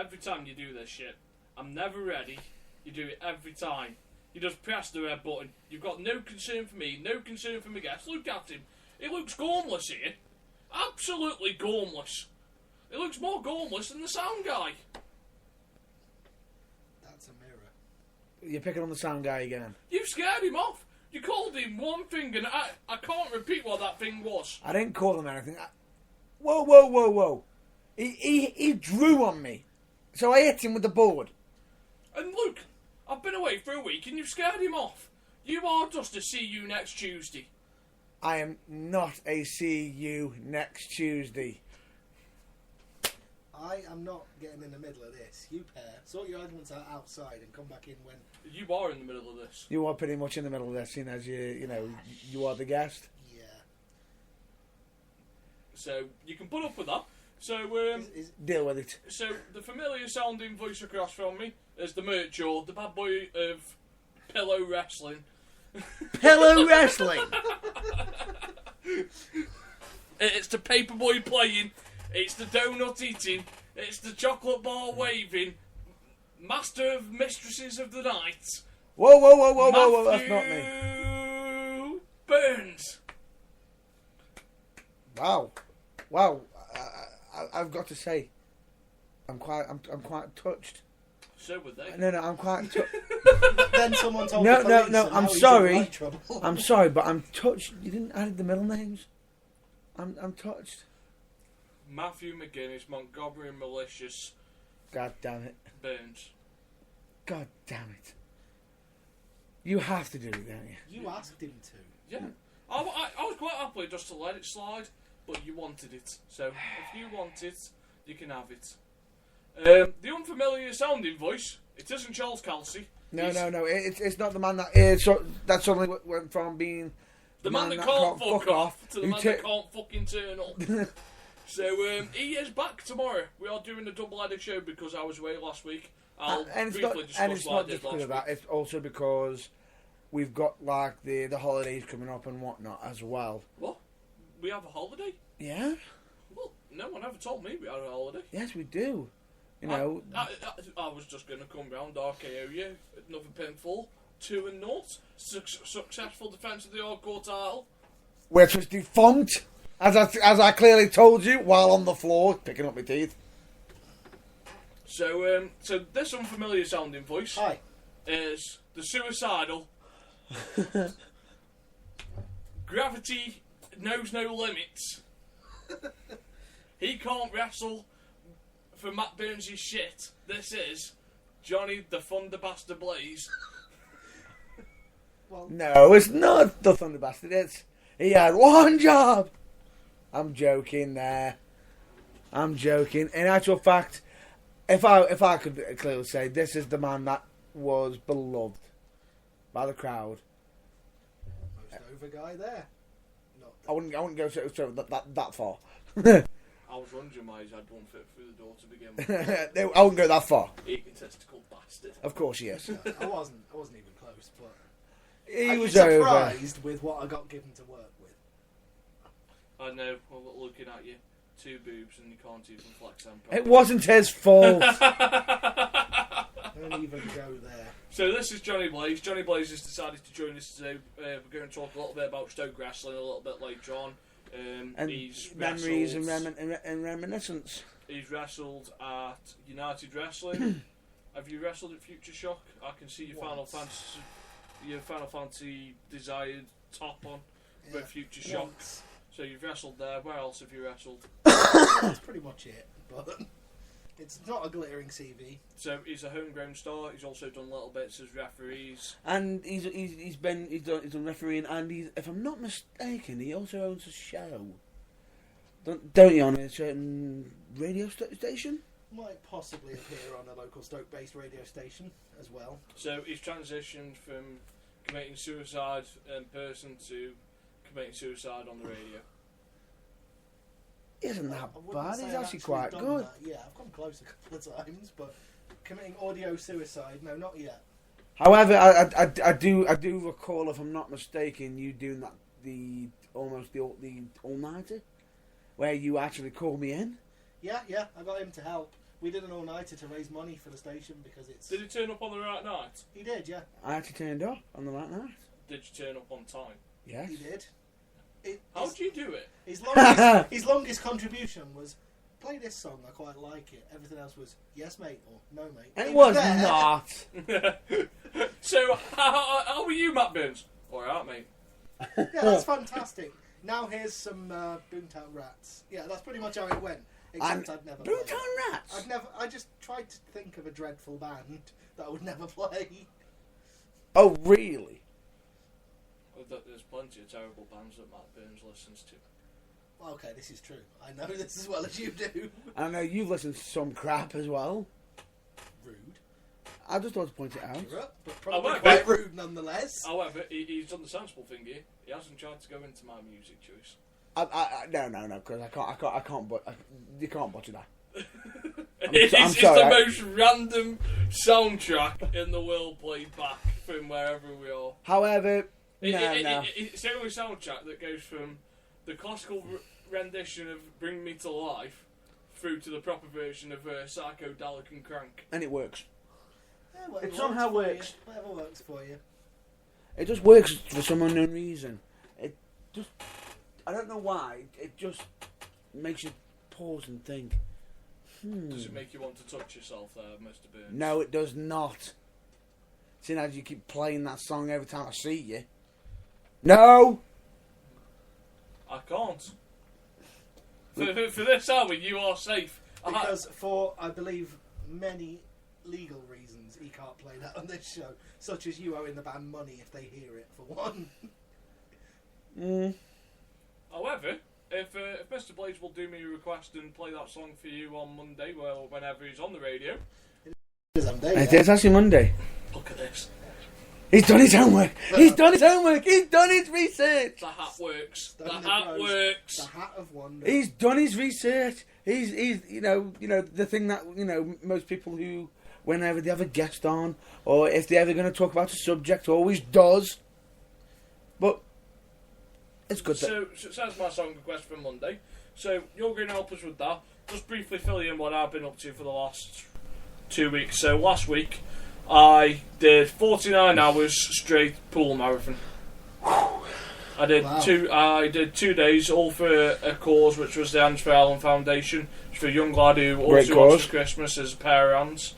every time you do this shit. I'm never ready. You do it every time. You just press the red button. You've got no concern for me, no concern for my guests. Look at him. He looks gormless here. Absolutely gormless. He looks more gormless than the sound guy. That's a mirror. You're picking on the sound guy again. You scared him off. You called him one thing and I can't repeat what that thing was. I didn't call him anything. Whoa. He drew on me. So I hit him with the board. And look, I've been away for a week and you've scared him off. You are just a see you next Tuesday. I am not a see you next Tuesday. I am not getting in the middle of this. You pair, sort your arguments out outside and come back in when... You are in the middle of this. You are pretty much in the middle of this, seeing as you are the guest. Yeah. So, you can put up with that. So, Deal with it. So, the familiar sounding voice across from me is the Merchor, the bad boy of Pillow Wrestling. Pillow Wrestling! It's the paperboy playing, it's the donut eating, it's the chocolate bar waving, master of mistresses of the night. Whoa, that's not me. Matthew Burns. Wow. I've got to say, I'm quite touched. So would they. No, I'm quite touched. Then someone told No, the police no, and I'm now he's in sorry. right trouble. I'm sorry, but I'm touched. You didn't add the middle names. I'm touched. Matthew McGuinness, Montgomery Malicious God damn it. Burns. God damn it. You have to do it, don't you? You asked him to. Yeah. I was quite happy just to let it slide, but you wanted it. So, if you want it, you can have it. The unfamiliar sounding voice, it isn't Charles Kelsey. No. It's not the man that suddenly went from being The man that can't fuck off to the who man that can't fucking turn up. So, he is back tomorrow. We are doing a double-headed show because I was away last week. I'll briefly discuss what I did last week. That. It's also because we've got like the holidays coming up and whatnot as well. What? We have a holiday? Yeah? Well, no one ever told me we had a holiday. Yes, we do. You know. I was just going to come round, RKO you, another pinfall, 2-0, successful defence of the hardcore title. Which was defunct, as I clearly told you, while on the floor, picking up my teeth. So this unfamiliar sounding voice Hi. is the suicidal. Gravity knows no limits. He can't wrestle for Matt Burns' shit. This is Johnny the Thunderbuster Blaze. Well, No, it's not the Thunder Bastard. He had one job. I'm joking there. I'm joking. In actual fact, if I could clearly say, this is the man that was beloved by the crowd. most over guy there. Not I wouldn't go so that far. I was wondering why his head won't fit through the door to begin with. I wouldn't go that far. Egotistical bastard. Of course, yes. I wasn't even close, but He I'm was surprised with what I got given to work with. I know, well, looking at you, 2 boobs and you can't even flex them. It wasn't his fault. Don't even go there. So this is Johnny Blaze. Johnny Blaze has decided to join us today. We're going to talk a little bit about Stoke wrestling a little bit later on. And He's memories wrestled, and reminiscence. He's wrestled at United Wrestling. Have you wrestled at Future Shock? I can see your Final Fantasy desired top on with Future Shock. Once. So you've wrestled there. Where else have you wrestled? That's pretty much it. But it's not a glittering CV. So he's a homegrown star. He's also done little bits as referees. And he's done refereeing, and if I'm not mistaken, he also owns a show. Don't you, on a certain radio station? Might possibly appear on a local Stoke-based radio station as well. So he's transitioned from committing suicide in person to committing suicide on the radio. He isn't that I wouldn't bad. say He's I've actually quite done good. that. Yeah, I've come close a couple of times, but committing audio suicide, no, not yet. However, I do recall, if I'm not mistaken, you doing that the all-nighter, where you actually called me in. Yeah, I got him to help. We did an all-nighter to raise money for the station because it's... Did he turn up on the right night? He did, yeah. I actually turned up on the right night. Did you turn up on time? Yes. He did. How did you do it? His longest contribution was, play this song, I quite like it. Everything else was, yes mate, or no mate. It He was there. not. So, how are you, Matt Burns? Alright, mate. Yeah, that's fantastic. Now here's some Boomtown Rats. Yeah, that's pretty much how it went. Except I'd never play. Boomtown Rats? I just tried to think of a dreadful band that I would never play. Oh, really? There's plenty of terrible bands that Matt Burns listens to. Okay, this is true. I know this as well as you do. I know you've listened to some crap as well. Rude. I just want to point it out. Accurate, but probably However- quite rude nonetheless. However, he's done the sensible thing here. He hasn't tried to go into my music choice. No, because I can't, you can't butcher that. It's sorry, the most random soundtrack in the world played back from wherever we are. However, It's the only soundtrack that goes from the classical rendition of Bring Me to Life through to the proper version of Psychodelic and Crank. And it works. Yeah, whatever It somehow for you. works. Whatever works for you. It just works for some unknown reason. It just, I don't know why, it just makes you pause and think. Does it make you want to touch yourself there, Mr. Burns? No, it does not. Seeing as you keep playing that song every time I see you. No! I can't. For this hour, you are safe. Because for, I believe, many legal reasons, he can't play that on this show. Such as you owing the band money if they hear it, for one. However, if Mr. Blaze will do me a request and play that song for you on Monday, well, whenever he's on the radio. It's actually Monday. Look at this. He's done his homework. He's done his homework. He's done his research. The hat works. The Done hat pros. works. The hat of wonder. He's done his research. He's you know the thing that most people who whenever they have a guest on or if they're ever going to talk about a subject always does. But it's good. So that's my song request for Monday. So you're going to help us with that. Just briefly fill you in what I've been up to for the last 2 weeks. So last week I did 49 hours straight pool marathon. I did Wow. I did 2 days, all for a cause which was the Hands for Allen Foundation. It's for a young lad who Great also wants cause. for Christmas as a pair of hands.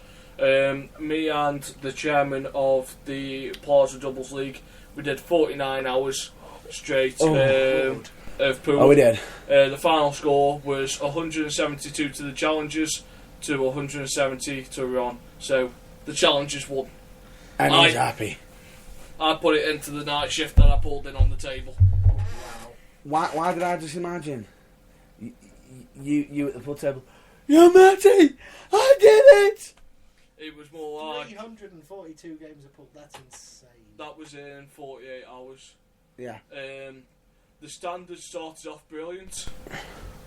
Me and the chairman of the Plaza Doubles League, we did 49 hours straight of pool. Oh, we did. The final score was 172 to the challengers to 170 to Ron. So the challengers won. And he's happy. I put it into the night shift that I pulled in on the table. Why did I just imagine you at the pool table? Yeah, Matty, I did it. It was more like 342 games of pool. That's insane. that was in 48 hours. Yeah. The standard started off brilliant.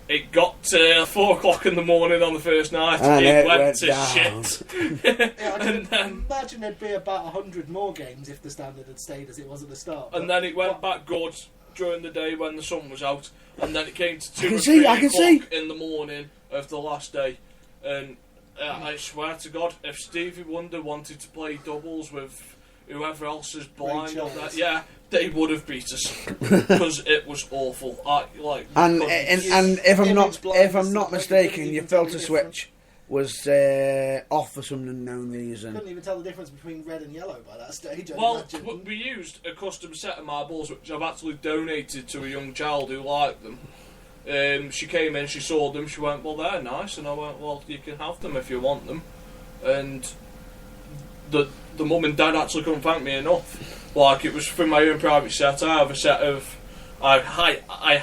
It got to 4 o'clock in the morning on the first night. And it it went went to down. shit. Yeah, I And can then- imagine there'd be about 100 more games if the standard had stayed as it was at the start. And then it went back good during the day when the sun was out, and then it came to 2 I can or see, 3 I can o'clock see. in the morning of the last day. And I swear to God, if Stevie Wonder wanted to play doubles with whoever else is blind or Charles. that, yeah, they would have beat us because it was awful. And if I'm not Image blindness if I'm not is like mistaken, you your couldn't even tell filter the switch was off for some unknown reason. couldn't even tell the difference between red and yellow by that stage. I Well, imagine. we used a custom set of marbles which I've actually donated to a young child who liked them. She came in, she saw them, she went, well, they're nice, and I went, well, you can have them if you want them. And the mum and dad actually couldn't thank me enough. Like, it was from my own private set. I have a set of... I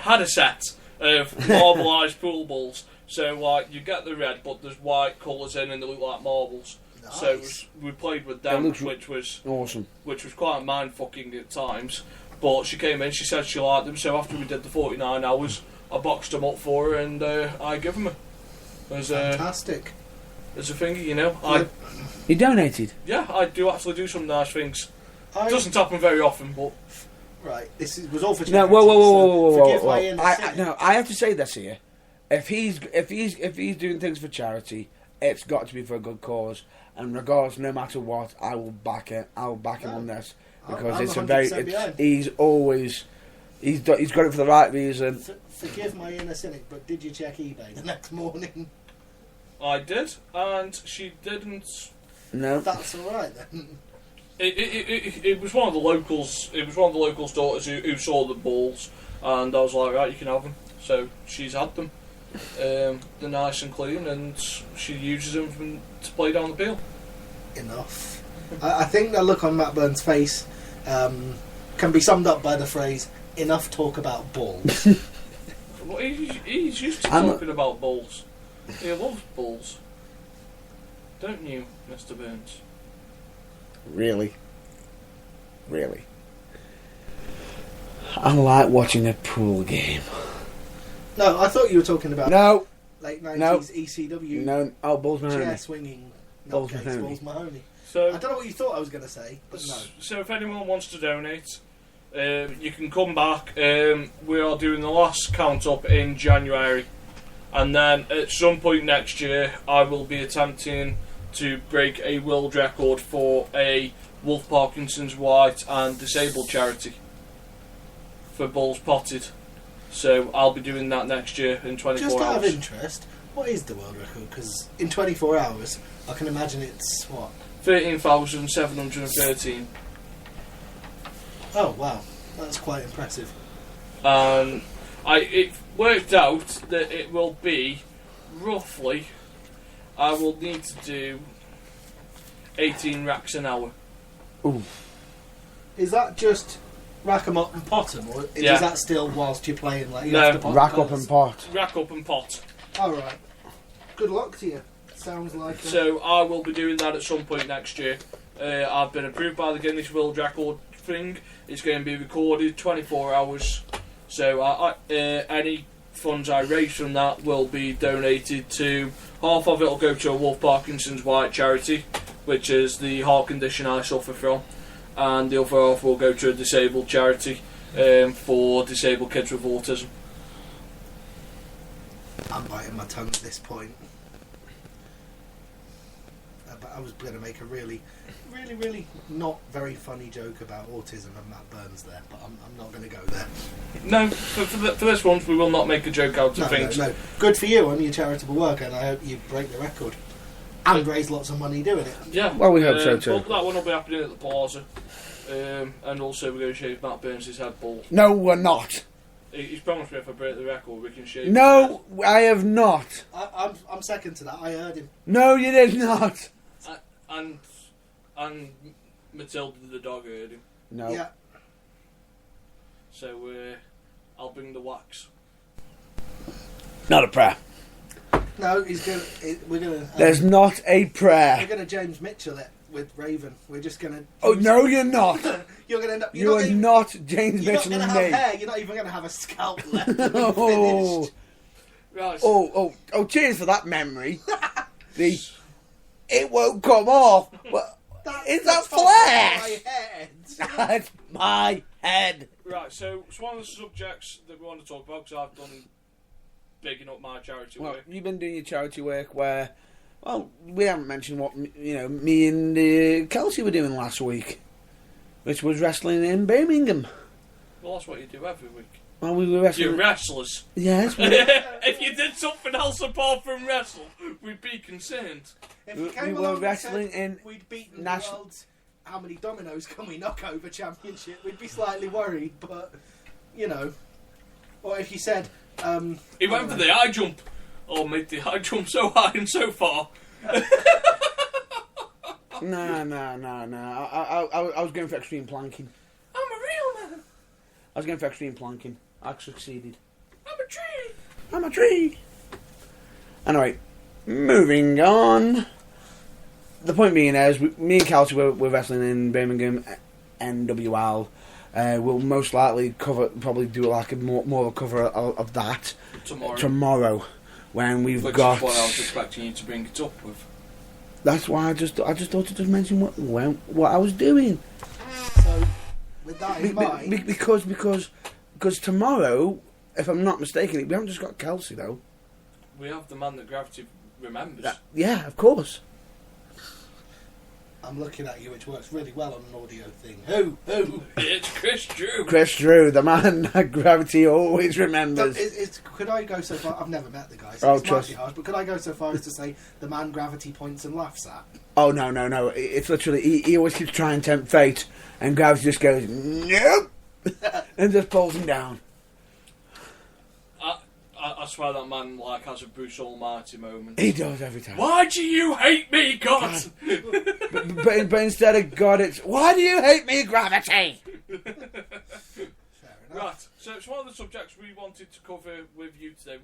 had a set of marbleized pool balls. So, like, you get the red, but there's white colours in and they look like marbles. Nice. So we played with them, looks which was Awesome. quite mind-fucking at times. But she came in, she said she liked them, so after we did the 49 hours, I boxed them up for her and I give them her. As Fantastic. a thing, you know. You donated. I do actually do some nice things. I, It doesn't happen very often, but right, this was all for No, charity. whoa. Forgive my inner I sin. no, I have to say this here. If he's doing things for charity it's got to be for a good cause. And regardless, no matter what, I will back it. I will back him on this because I'm it's a 100% very. behind. He's always. He's got it for the right reason. Forgive my inner cynic, but did you check eBay the next morning? I did, and she didn't. No. That's all right then. It was one of the locals. It was one of the locals' daughters who saw the balls, and I was like, right, you can have them. So she's had them. They're nice and clean, and she uses them to play down the peel. Enough. I think the look on Matt Burns' face can be summed up by the phrase "enough talk about balls." Well, he's used to I'm talking about balls. He loves balls. Don't you, Mr. Burns? Really? I like watching a pool game. No, I thought you were talking about No. late 90s No. ECW No. Oh, Balls Mahoney. chair swinging. Balls nutcase, Mahoney. Balls Mahoney. So, I don't know what you thought I was going to say, but no. So if anyone wants to donate, you can come back. We are doing the last count up in January, and then at some point next year, I will be attempting to break a world record for a Wolf Parkinson's White and disabled charity for balls potted. So I'll be doing that next year in 24 Just out hours. of interest, what is the world record? Because in 24 hours, I can imagine it's what? 13,713. Oh wow, that's quite impressive. It worked out that it will be roughly. I will need to do 18 racks an hour. Ooh. Is that just rack 'em up and pot 'em, or Yeah. is that still whilst you're playing? Like you No. have to pot Rack up first? and pot. Rack up and pot. All right. Good luck to you. Sounds like. So I will be doing that at some point next year. I've been approved by the Guinness World Record thing. It's going to be recorded 24 hours. So any funds I raise from that will be donated to. Half of it will go to a Wolf Parkinson's White charity, which is the heart condition I suffer from, and the other half will go to a disabled charity for disabled kids with autism. I'm biting my tongue at this point. But I was going to make a really not very funny joke about autism and Matt Burns there, but I'm not going to go there. No, for this one, we will not make a joke out of things. No. Good for you on your charitable work, and I hope you break the record and raise lots of money doing it. Yeah. Well, we hope so too. But that one will be happening at the Plaza. And also we're going to shave Matt Burns' head bald. No, we're not. He's promised me if I break the record, we can shave No, I have not. I'm second to that. I heard him. No, you did not. his head. And Matilda the dog heard him. No. Yeah. So I'll bring the wax. Not a prayer. No, he's going. We're going to. There's not a prayer. We're going to James Mitchell it with Raven. We're just going to. Oh, no, you're not. You're going to end up. You are not James You're not Mitchell going to and have me. hair. You're not even going to have a scalp left. when we're Oh. finished. Right. Oh, cheers for that memory. It won't come off. Is that That's on my flesh? head. That's my head. Right, so it's one of the subjects that we want to talk about, because I've done bigging up my charity Well, work. you've been doing your charity work where, well, we haven't mentioned what, me and Kelsey were doing last week, which was wrestling in Birmingham. Well, that's what you do every week. Well, we were wrestling. You wrestlers. Yes. If you did something else apart from wrestle, we'd be concerned. If you We came were along and wrestling said in we'd beaten Nash- the world's how many dominoes can we knock over championship, we'd be slightly worried, but or if you said He went for the high jump. Oh, made the high jump so high and so far. No. I was going for extreme planking. I'm a real man. I was going for extreme planking. I succeeded. I'm a tree. I'm a tree. Anyway, moving on. The point being is, me and Kelsey were wrestling in Birmingham, NWL. We'll most likely probably do like more of a cover of that Tomorrow. when we've Which got. is what I was expecting you to bring it up with. That's why I just thought to just mention what I was doing. so. With that in mind, Because tomorrow, if I'm not mistaken, we haven't just got Kelsey though. We have the man that Gravity remembers. Yeah, of course. I'm looking at you, which works really well on an audio thing. Who? It's Chris Drew. Chris Drew, the man that Gravity always remembers. Could I go so far? I've never met the guy, so Oh, it's might trust- be harsh, but could I go so far as to say the man Gravity points and laughs at? Oh, no. It's literally, he always keeps trying to tempt fate, and Gravity just goes, nope, and just pulls him down. I swear that man like has a Bruce Almighty moment. He does every time. Why do you hate me, God? But instead of God, it's, why do you hate me, Gravity? Fair enough. Right, so it's one of the subjects we wanted to cover with you today.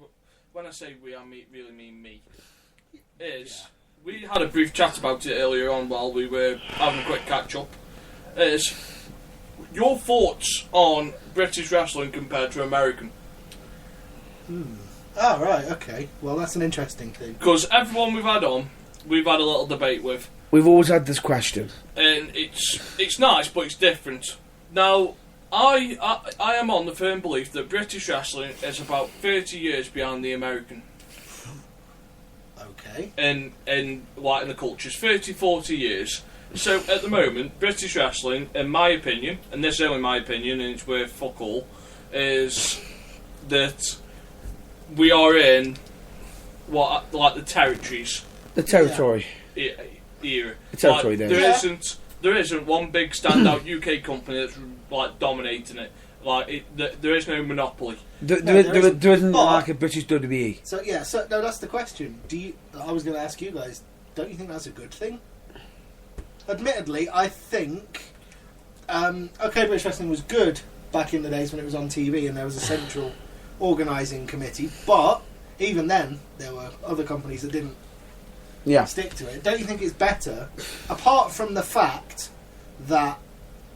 When I say we, I really mean me. We had a brief chat about it earlier on while we were having a quick catch up. Is your thoughts on British wrestling compared to American? Oh, right, okay. Well, that's an interesting thing. Because everyone we've had on, we've had a little debate with, We've always had this question. and it's nice, but it's different. Now, I am on the firm belief that British wrestling is about 30 years behind the American. Okay. in like in the cultures, 30-40 years. So at the moment, British wrestling, in my opinion, and this is only my opinion and it's worth fuck all, is that we are in what like the territories The territory. era. The territory like, days. there isn't one big standout UK company that's like dominating it. Like there is no monopoly. There isn't. isn't But- like a British WWE. So, no, that's the question. I was going to ask you guys, don't you think that's a good thing? Admittedly, I think, British Wrestling was good back in the days when it was on TV and there was a central organising committee, but even then, there were other companies that didn't Yeah. stick to it. Don't you think it's better, apart from the fact that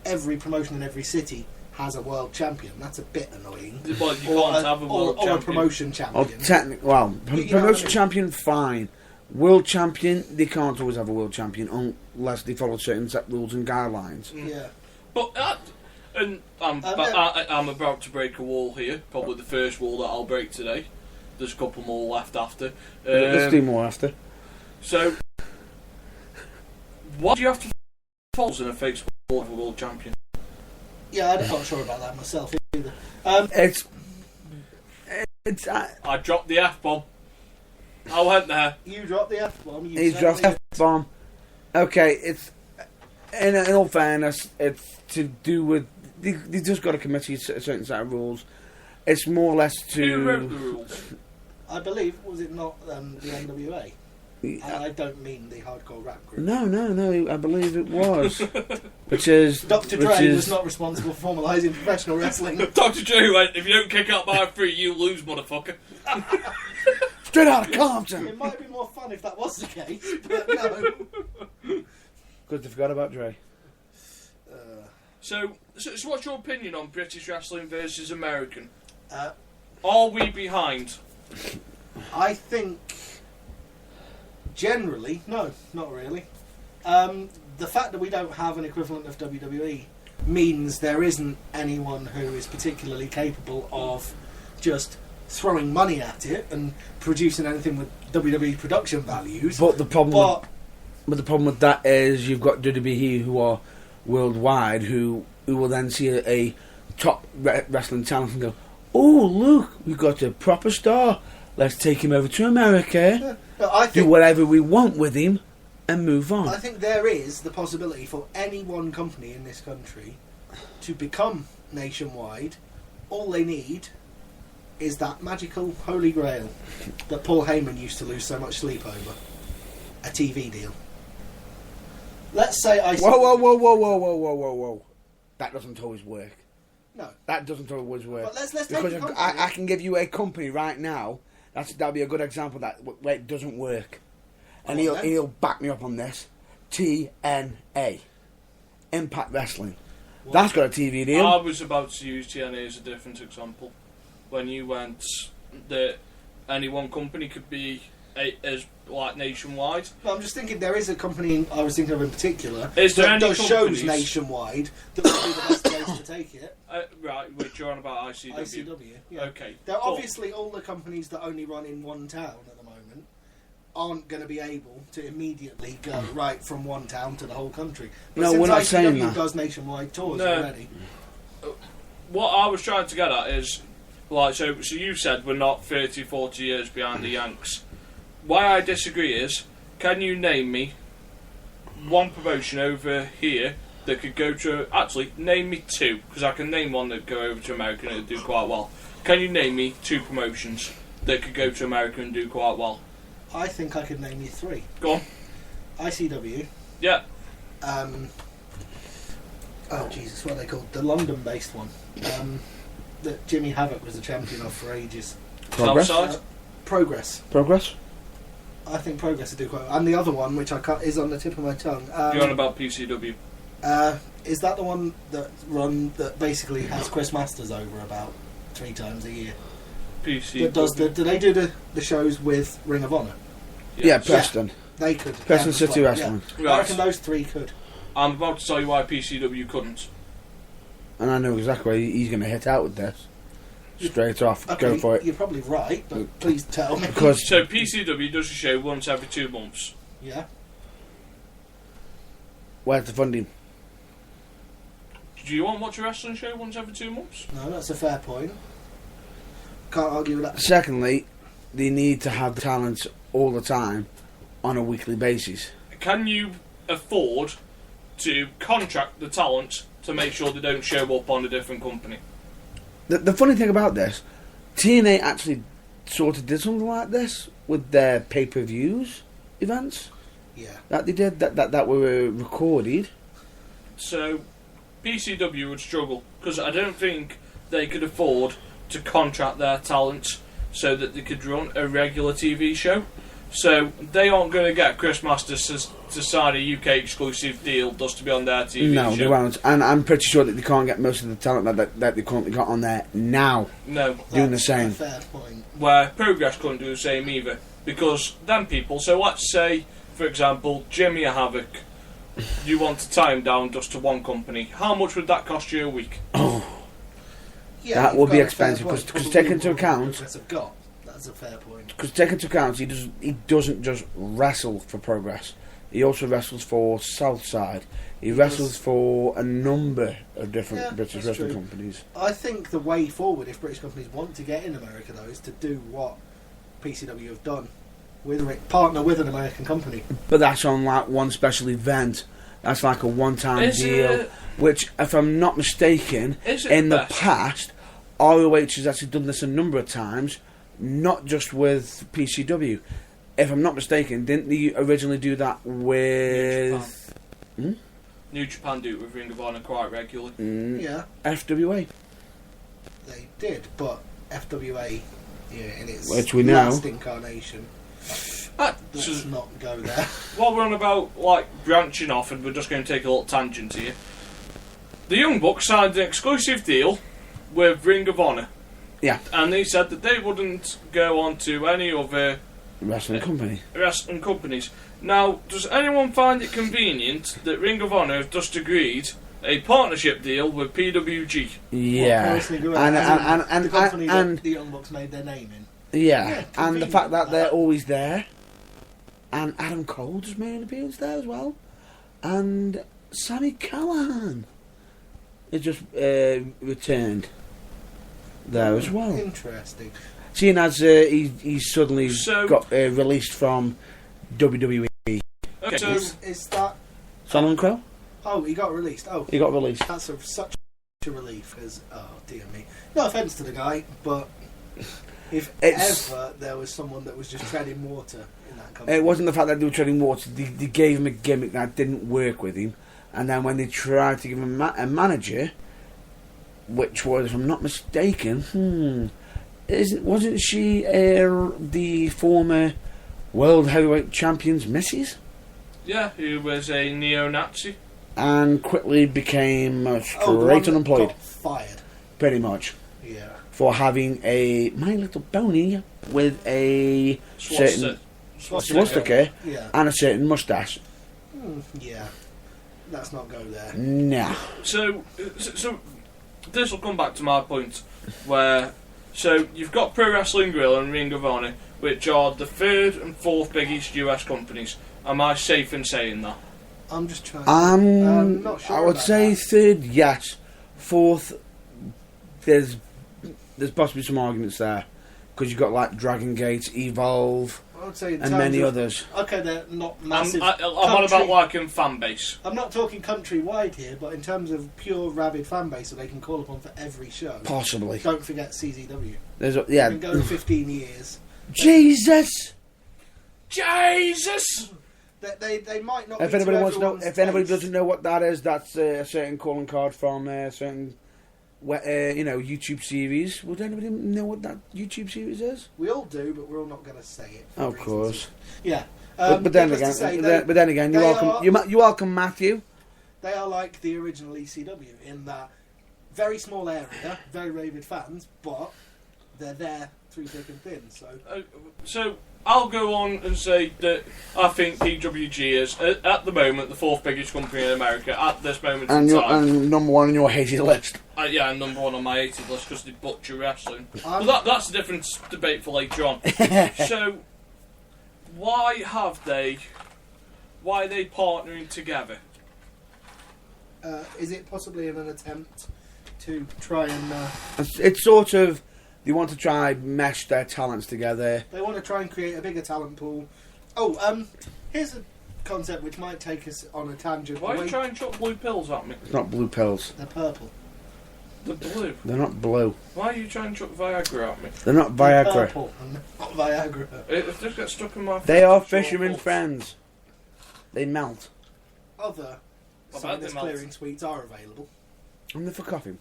every promotion in every city has a world champion? That's a bit annoying. Well, you can't have a world or a champion. promotion Or champion. well, You know what I promotion mean? champion, fine. World champion, they can't always have a world champion unless they follow certain set rules and guidelines. Mm. Yeah. But and I'm about to break a wall here. Probably the first wall that I'll break today. There's a couple more left after. Let's do more after. So, why do you have to follow in a fake sport of a world champion? Yeah, I'm not sure about that myself either. It's I dropped the F-bomb. I went there. You dropped the F-bomb. he's dropped a bomb. Okay, it's in all fairness, it's to do with they just got a committee a certain set of rules. It's more or less Who wrote the to. rules? I believe, was it not the NWA? And I don't mean the hardcore rap group. No, I believe it was. Which is Dr. which Dre is, was not responsible for formalising professional wrestling. Dr. Drew went, if you don't kick out by 3, you lose, motherfucker. straight out of Compton. It might be more fun if that was the case, but no. Because they forgot about Dre. So what's your opinion on British wrestling versus American? Uh, Are we behind? I think generally, no, not really. The fact that we don't have an equivalent of WWE means there isn't anyone who is particularly capable of just throwing money at it and producing anything with WWE production values. But the problem But But the problem with that is you've got WWE who are worldwide who will then see a top wrestling talent and go, oh, look, we've got a proper star. Let's take him over to America, I do think whatever we want with him, and move on. I think there is the possibility for any one company in this country to become nationwide. All they need is that magical holy grail that Paul Heyman used to lose so much sleep over. A TV deal. Let's say I... Whoa. That doesn't always work. No. That doesn't always work. But let's take because a company. I can give you a company right now, that'll be a good example that where it doesn't work. And Go on, then. he'll back me up on this. TNA. Impact Wrestling. What? That's got a TV deal. I was about to use TNA as a different example. When you went that any one company could be as like nationwide. Well, I'm just thinking there is a company I was thinking of in particular Is there that any does shows companies- nationwide that would be the best place to take it. Right, which you're on about ICW. ICW, yeah. Okay. They're but obviously all the companies that only run in one town at the moment aren't going to be able to immediately go right from one town to the whole country. But No, since we're not saying ICW that. does nationwide tours No. already. What I was trying to get at is, like, so you said we're not 30, 40 years behind the Yanks. Why I disagree is, can you name me one promotion over here that could go to... Actually, name me two, because I can name one that could go over to America and it'd do quite well. Can you name me two promotions that could go to America and do quite well? I think I could name you three. Go on. ICW. Yeah. Oh Jesus, what are they called? The London-based one. That Jimmy Havoc was the champion of for ages. Progress? Southside? Progress. Progress? I think Progress would do quite well. And the other one, which I can't, is on the tip of my tongue. You're on about PCW. Is that the one that basically has Chris Masters over about 3 times a year? PCW. Do they do the shows with Ring of Honor? Yeah, Preston. They could. Preston as City well, Wrestling. yeah. I reckon those 3 could. I'm about to tell you why PCW couldn't. And I know exactly where he's going to hit out with this. Straight off, go for it. You're probably right, but please tell me. Because So PCW does a show once every 2 months. Yeah. where's the funding? Do you want to watch a wrestling show once every 2 months? No, that's a fair point. Can't argue with that. Secondly, they need to have the talent all the time on a weekly basis. Can you afford to contract the talent to make sure they don't show up on a different company? The funny thing about this, TNA actually sort of did something like this with their pay-per-views events Yeah. that they did, that were recorded. So PCW would struggle because I don't think they could afford to contract their talent so that they could run a regular TV show. So they aren't going to get Chris Masters to sign a UK exclusive deal just to be on their TV No, show. they won't. And I'm pretty sure that they can't get most of the talent that they currently got on there now No. doing the That's same. a fair point. Where Progress couldn't do the same either. Because them people, so let's say, for example, Jimmy Havoc, you want to tie him down just to one company. How much would that cost you a week? Yeah, That you've would be got a fair expensive, point. 'cause Probably take into more than account- Progress have got. That's a fair point. Because take into account, he doesn't just wrestle for Progress. He also wrestles for Southside. He wrestles for a number of different Yeah, British that's wrestling true. companies. I think the way forward, if British companies want to get in America, though, is to do what PCW have done. Partner with an American company. But that's on like one special event. That's like a one-time Is deal. it- Which, if I'm not mistaken, Is it in the best? past, ROH has actually done this a number of times, not just with PCW. If I'm not mistaken, didn't they originally do that with New Japan do it with Ring of Honor quite regularly. Yeah, FWA? they did, but FWA, in its Which we know. last incarnation, Ah, let's so not go there. while we're on about like branching off, and we're just going to take a little tangent here. The Young Bucks signed an exclusive deal with Ring of Honor. Yeah. And they said that they wouldn't go on to any other Wrestling company. wrestling companies. Now, does anyone find it convenient that Ring of Honor have just agreed a partnership deal with PWG? Yeah. Personally, go And, ahead. and, the company and, that the Young Bucks made their name in. yeah. Yeah, And the convenient. fact that they're always there. And Adam Cole just made an appearance there as well. And Sammy Callahan has just returned there as well. Interesting. Seeing as he's suddenly So- got released from WWE. Okay, so Is that? Solomon Crow? Oh, he got released. Oh, He got released. that's such a relief. Because dear me, no offense to the guy, but if It's- ever there was someone that was just treading water in that company, It wasn't the fact that they were treading water. They gave him a gimmick that didn't work with him. And then when they tried to give him a manager, which was, if I'm not mistaken, wasn't she the former World Heavyweight Champion's missus? yeah, he was a neo-Nazi. And quickly became the one straight that unemployed, got fired. pretty much, Yeah. for having a My Little Pony with a certain swastika Yeah. and a certain moustache. Yeah. Let's not go there. Nah. So this will come back to my point, where So you've got Pro Wrestling Guerrilla and Ring of Honor, which are the third and fourth biggest US companies. Am I safe in saying that? I'm just trying. I'm not sure. I would about say that. third, yes. Fourth, there's possibly some arguments there because you've got like Dragon Gate, Evolve, I would say in and terms many of- others. Okay, they're not I'm massive. on about country- like in fan base. I'm not talking countrywide here, but in terms of pure rabid fan base that they can call upon for every show. Possibly. Don't forget CZW. There's yeah. Been going 15 years. Jesus. Jesus! They might not. If be anybody to wants to know, everyone's if anybody taste. doesn't know what that is, that's a certain calling card from a certain, YouTube series. Would anybody know what that YouTube series is? We all do, but we're all not going to say it. for Of reasons course. Yeah. But then needless to again, say, but then again, you're they welcome. are- You're welcome, Matthew. They are like the original ECW in that very small area, very rabid fans, but they're there through thick and thin. So I'll go on and say that I think PWG is at the moment the fourth biggest company in America at this moment And in you're time. and number one on your hated list. Yeah, and number one on my hated list because they butcher wrestling. I'm- Well, that's a different debate for later on. So why are they partnering together? Is it possibly in an attempt to try and It's sort of they want to try mesh their talents together. they want to try and create a bigger talent pool? Oh, here's a concept which might take us on a tangent. Why are you away- trying to chuck blue pills at me? It's not blue pills. They're purple. The blue. They're not blue. Why are you trying to chuck Viagra at me? They're not They're Viagra. purple and not Viagra. It just got stuck in my. They are short fisherman shorts. friends. They melt. Other What about sinus the malt? clearing sweets are available. And they're for coffee.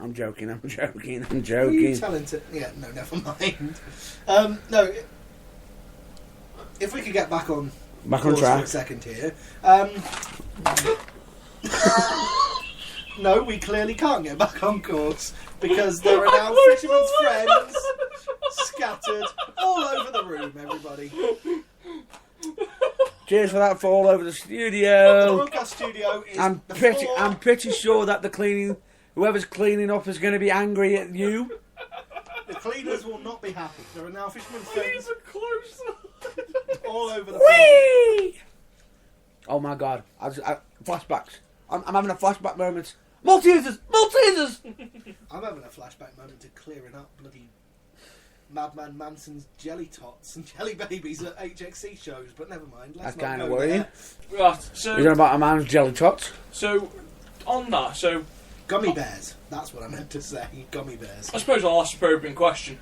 I'm joking. I'm joking. I'm Were you joking. telling to? Yeah, no, never mind. No. If we could get back on Back on course for a track. second here. No, we clearly can't get back on course because there are now fishermen's friends scattered all over the room. Everybody, Cheers for that for all over the the studio. broadcast studio is. I'm before- pretty sure that whoever's cleaning up is going to be angry at you. The cleaners will not be happy. There are now fishermen's Please friends are closer. all over the place. Whee! Oh my god! Flashbacks. I'm having a flashback moment. Maltesers! Maltesers! I'm having a flashback moment to clearing up bloody Madman Manson's jelly tots and jelly babies at HXC shows, but never mind. Let's That's not kinda go worrying. there. Right. You're talking about a man's jelly tots? So on that, so Gummy bears. That's what I meant to say. Gummy bears. I suppose I'll ask a probing question.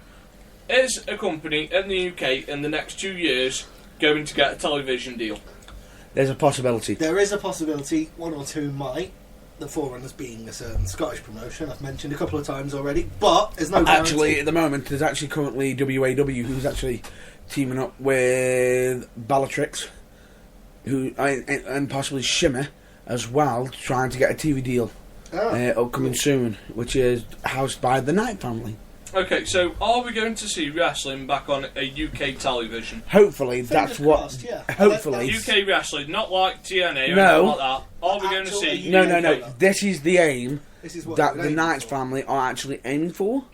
Is a company in the UK in the next 2 years going to get a television deal? There's a possibility. There is a possibility one or two might. The Forerunners being a certain Scottish promotion I've mentioned a couple of times already, but there's no guarantee. Actually, at the moment, there's actually currently WAW who's actually teaming up with Bellatrix, and possibly Shimmer as well, trying to get a TV deal upcoming soon, which is housed by the Knight family. Okay, so are we going to see wrestling back on a UK television? Hopefully, Fingers that's what. crossed, yeah. Hopefully, UK wrestling, not like TNA or No. anything like that. Are we going to Actual see? no. UK. This is the aim This is what that we're the aiming Knights for. family are actually aiming for.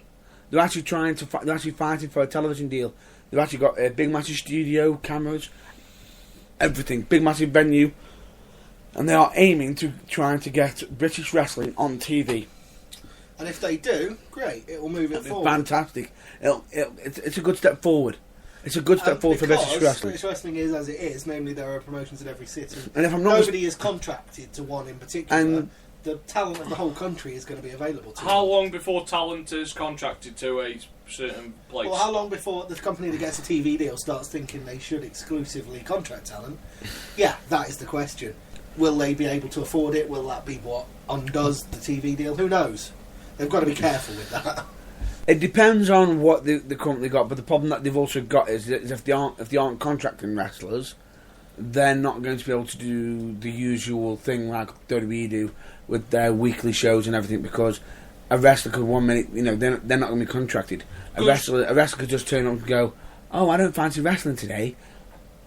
They're actually trying to. They're actually fighting for a television deal. They've actually got a big, massive studio, cameras, everything, big, massive venue, and they are aiming to trying to get British wrestling on TV. And if they do, great. It will move it It'll be forward. fantastic. It's a good step forward. It's a good step forward for because British wrestling. British wrestling is as it is, namely there are promotions in every city. And if I'm not Nobody is contracted to one in particular. And- the talent of the whole country is going to be available to How them. long before talent is contracted to a certain place? Well, how long before the company that gets a TV deal starts thinking they should exclusively contract talent? Yeah, that is the question. Will they be able to afford it? Will that be what undoes the TV deal? Who knows? They've got to be careful with that. It depends on what the company got, but the problem that they've also got is if they aren't contracting wrestlers, they're not going to be able to do the usual thing like WWE do with their weekly shows and everything, because a wrestler could 1 minute, they're not going to be contracted. A wrestler could just turn up and go, "Oh, I don't fancy wrestling today.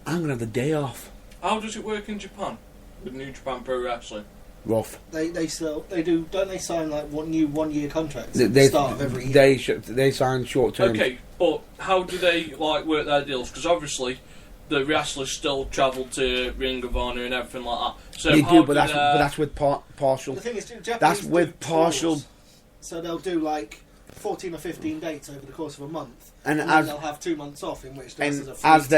I'm going to have the day off." How does it work in Japan with New Japan Pro Wrestling? rough. They do, don't they sign like one year contracts They at the start of every year? They sign short term. Okay, but how do they like work their deals? Because obviously, the wrestlers still travel to Ring of Honor and everything like that. So They how do, but that's with partial. The thing is, Japanese That's do with partial. tours, so they'll do like 14 or 15 dates over the course of a month, And then as they'll have 2 months off in which the and wrestlers are free as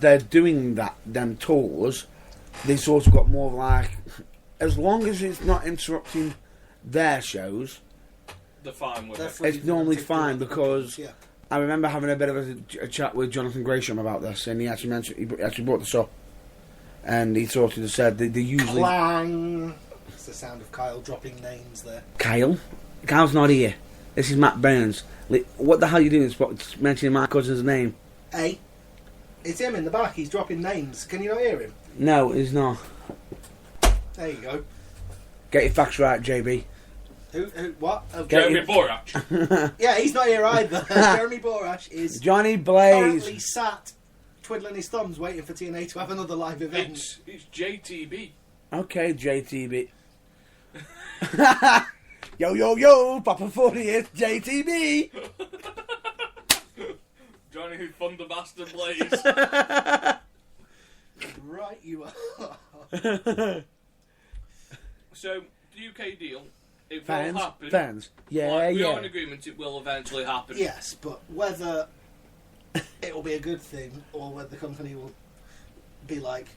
they're doing that them tours, they sort of got more of like, as long as it's not interrupting their shows, they're fine with they're it. free it's for normally them to do fine other because bookings, yeah. I remember having a bit of a chat with Jonathan Gresham about this, and he actually brought this up, and he sort of said they usually Clang. It's the sound of Kyle dropping names there. Kyle's not here. This is Matt Burns. What the hell are you doing? Mentioning my cousin's name? Hey, it's him in the back. He's dropping names. Can you not hear him? No, he's not. There you go. Get your facts right, JB. Who what? Oh, Get Jeremy it. Borac. yeah, he's not here either. Jeremy Borash is Johnny Blaze. currently sat twiddling his thumbs waiting for TNA to have another live event. It's JTB. Okay, JTB. Yo, Papa 40 is JTB. Johnny Thunder Bastard Blaze. Right, you are. So, the UK deal, it will Fans, happen. fans. Yeah, Like, we yeah. are in agreement it will eventually happen. Yes, but whether it will be a good thing or whether the company will be like,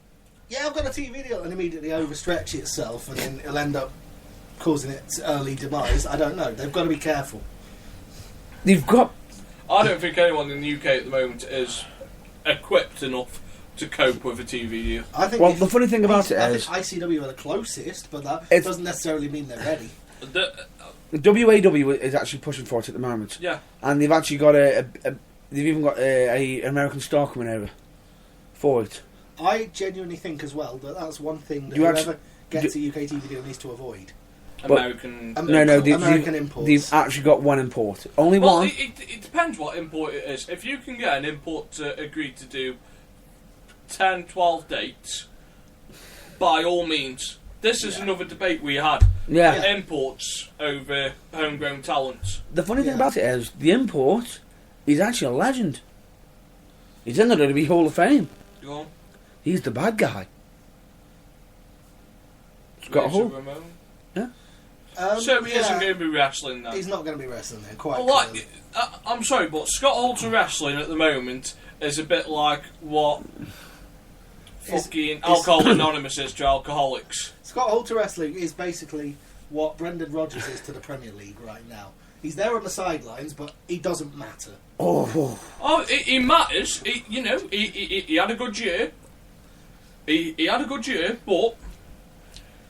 yeah, I've got a TV deal, and immediately overstretch itself, and then it'll end up causing its early demise. I don't know. They've got to be careful. You've got. I don't think anyone in the UK at the moment is equipped enough to cope with a TV deal. I think. Well, if- the funny thing about it I is, think ICW are the closest, but that It's- doesn't necessarily mean they're ready. The, the WAW is actually pushing for it at the moment, yeah, and they've actually got they've even got a American star coming over for it. I genuinely think as well that that's one thing that You whoever actually- gets a UK TV deal needs to avoid. American. No, American imports. They've actually got one import. Only Well, one. it depends what import it is. If you can get an import to agree to do 10, 12 dates, by all means. This is another debate we had. Yeah. Imports over homegrown talents. The funny thing Yeah. about it is, the import is actually a legend. He's in the WWE Hall of Fame. Go on. He's the bad guy. Scott Razor Hall. Ramon. Yeah, So he isn't going to be wrestling now. He's not going to be wrestling there, quite Well, clearly. I'm sorry, but Scott Halter wrestling at the moment is a bit like what fucking Alcohol Anonymous is to alcoholics. Scott Halter Wrestling is basically what Brendan Rodgers is to the Premier League right now. He's there on the sidelines, but he doesn't matter. Oh, Oh, he matters. He had a good year. He had a good year, but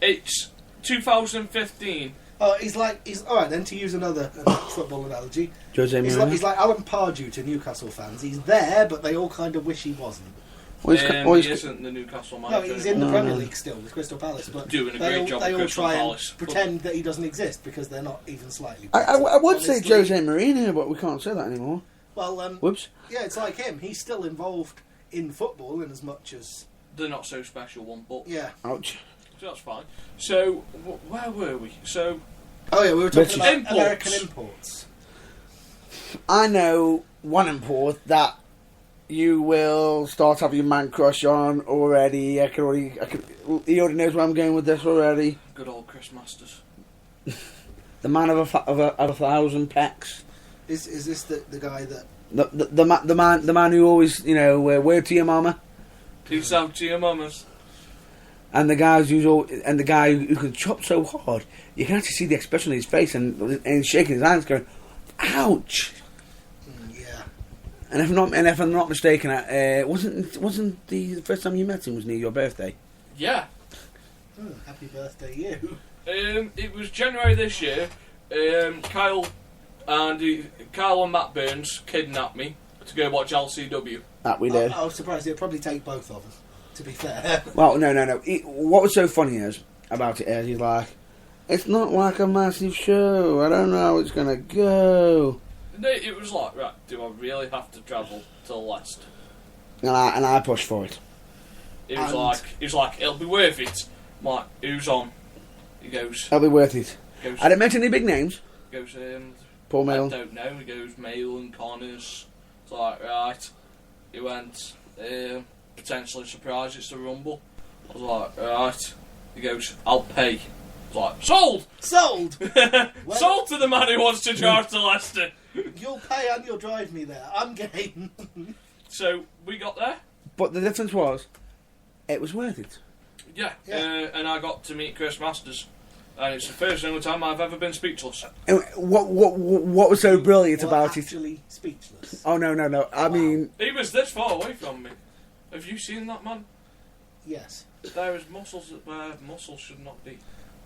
it's 2015. He's alright then, to use another football analogy. Jose He's Mourinho. like Alan Pardew to Newcastle fans. He's there, but they all kind of wish he wasn't. He isn't the Newcastle No, manager he's in the anymore. Premier League still with Crystal Palace, but Doing a they great all, job they at all Crystal try Palace, and but- pretend that he doesn't exist because they're not even slightly. I would say Honestly, Jose Mourinho, but we can't say that anymore. Well, Whoops. yeah, it's like him. He's still involved in football in as much as The not so special one, but yeah. Ouch. so that's fine. So where were we? So Oh yeah, we were talking British about imports. American imports. I know one import that you will start having your man crush on already. He already knows where I'm going with this already. good old Chris Masters. The man of a thousand pecs. Is this the guy that? The man who always, word to your mama. Peace out to your mamas. And the guy who can chop so hard, you can actually see the expression on his face and shaking his hands, going, "Ouch!" Yeah. And if I'm not mistaken, wasn't the first time you met him was near your birthday? Yeah. Happy birthday, you. It was January this year. Kyle and Matt Burns kidnapped me to go watch LCW. That we did. I was surprised. It'd probably take both of us. To be fair. Well, no. What was so funny about it is he's like, it's not like a massive show. I don't know how it's gonna go. It was like, right, do I really have to travel to Leicester? And I pushed for it. It was And- like, it'll be worth it. I'm like, who's on? He goes, That'll be worth it. goes, I didn't mention any big names. goes, Paul I Mail. don't know. He goes, Mail and Connors. It's like, right. He went, potentially surprised it's the Rumble. I was like, right. He goes, I'll pay. I was like, sold! Sold! Sold to the man who wants to drive to Leicester. You'll pay and you'll drive me there. I'm game. So, we got there. But the difference was, it was worth it. Yeah. Yeah. And I got to meet Chris Masters. And it's the first and only time I've ever been speechless. And what was so brilliant Well, about it? actually speechless. Oh, no. I mean, He was this far away from me. Have you seen that man? Yes. There is muscles where muscles should not be.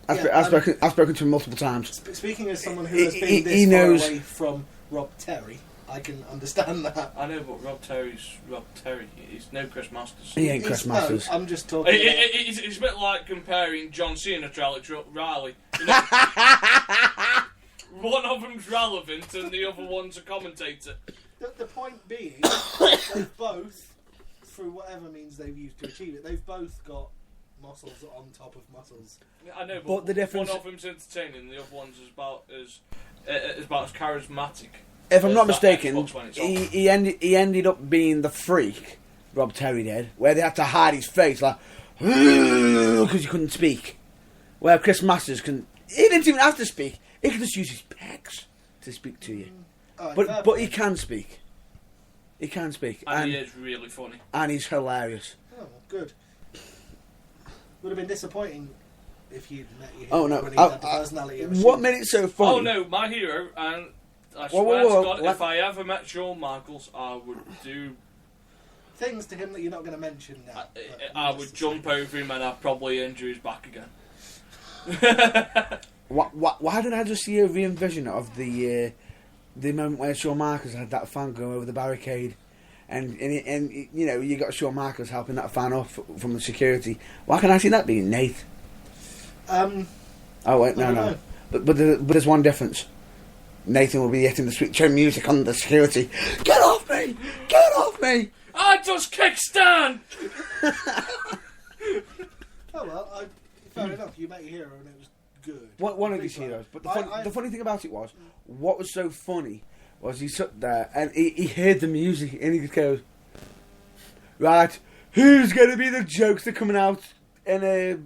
I've spoken to him multiple times. Speaking as someone who has been He this knows- far away from Rob Terry, I can understand that. I know, but Rob Terry. He's no Chris Masters. He ain't Chris No, Masters. I'm just talking. about- It's a bit like comparing John Cena to Alex Riley. You know, one of them's relevant and the other one's a commentator. The point being, they've both, through whatever means they've used to achieve it, they've both got muscles on top of muscles. I know, But the difference- one of them's entertaining, the other one's about as charismatic. If I'm not That mistaken, Xbox when it's on. he ended up being the freak, Rob Terry did, where they had to hide his face, like, because he couldn't speak. Where Chris Masters he didn't even have to speak, he could just use his pecs to speak to you. Oh, But he can speak. He can speak. And he is really funny. And he's hilarious. Oh, good. Would have been disappointing if you'd met your Oh, no. when he had the personality of a What sheep. made it so funny? Oh no, my hero, and I Whoa, swear whoa, to God, let- if I ever met Shawn Michaels, I would do. Things to him that you're not going to mention now. but I needless would to jump say. over him and I'd probably injure his back again. Why did I just see a re-envision of the moment where Shawn Michaels had that fan go over the barricade, and you know you got Shawn Michaels helping that fan off from the security. Why can't I see that being Nate? Um, Oh wait, I don't no. know. But there's one difference. Nathan will be hitting the sweet tune music on the security. Get off me! Get off me! I just kick Stan! Oh well, fair enough. You met your hero and it was good. One of Big these fan. heroes. But I- the funny thing about it was, what was so funny was he sat there and he heard the music and he just goes, right, who's going to be the jokester coming out in a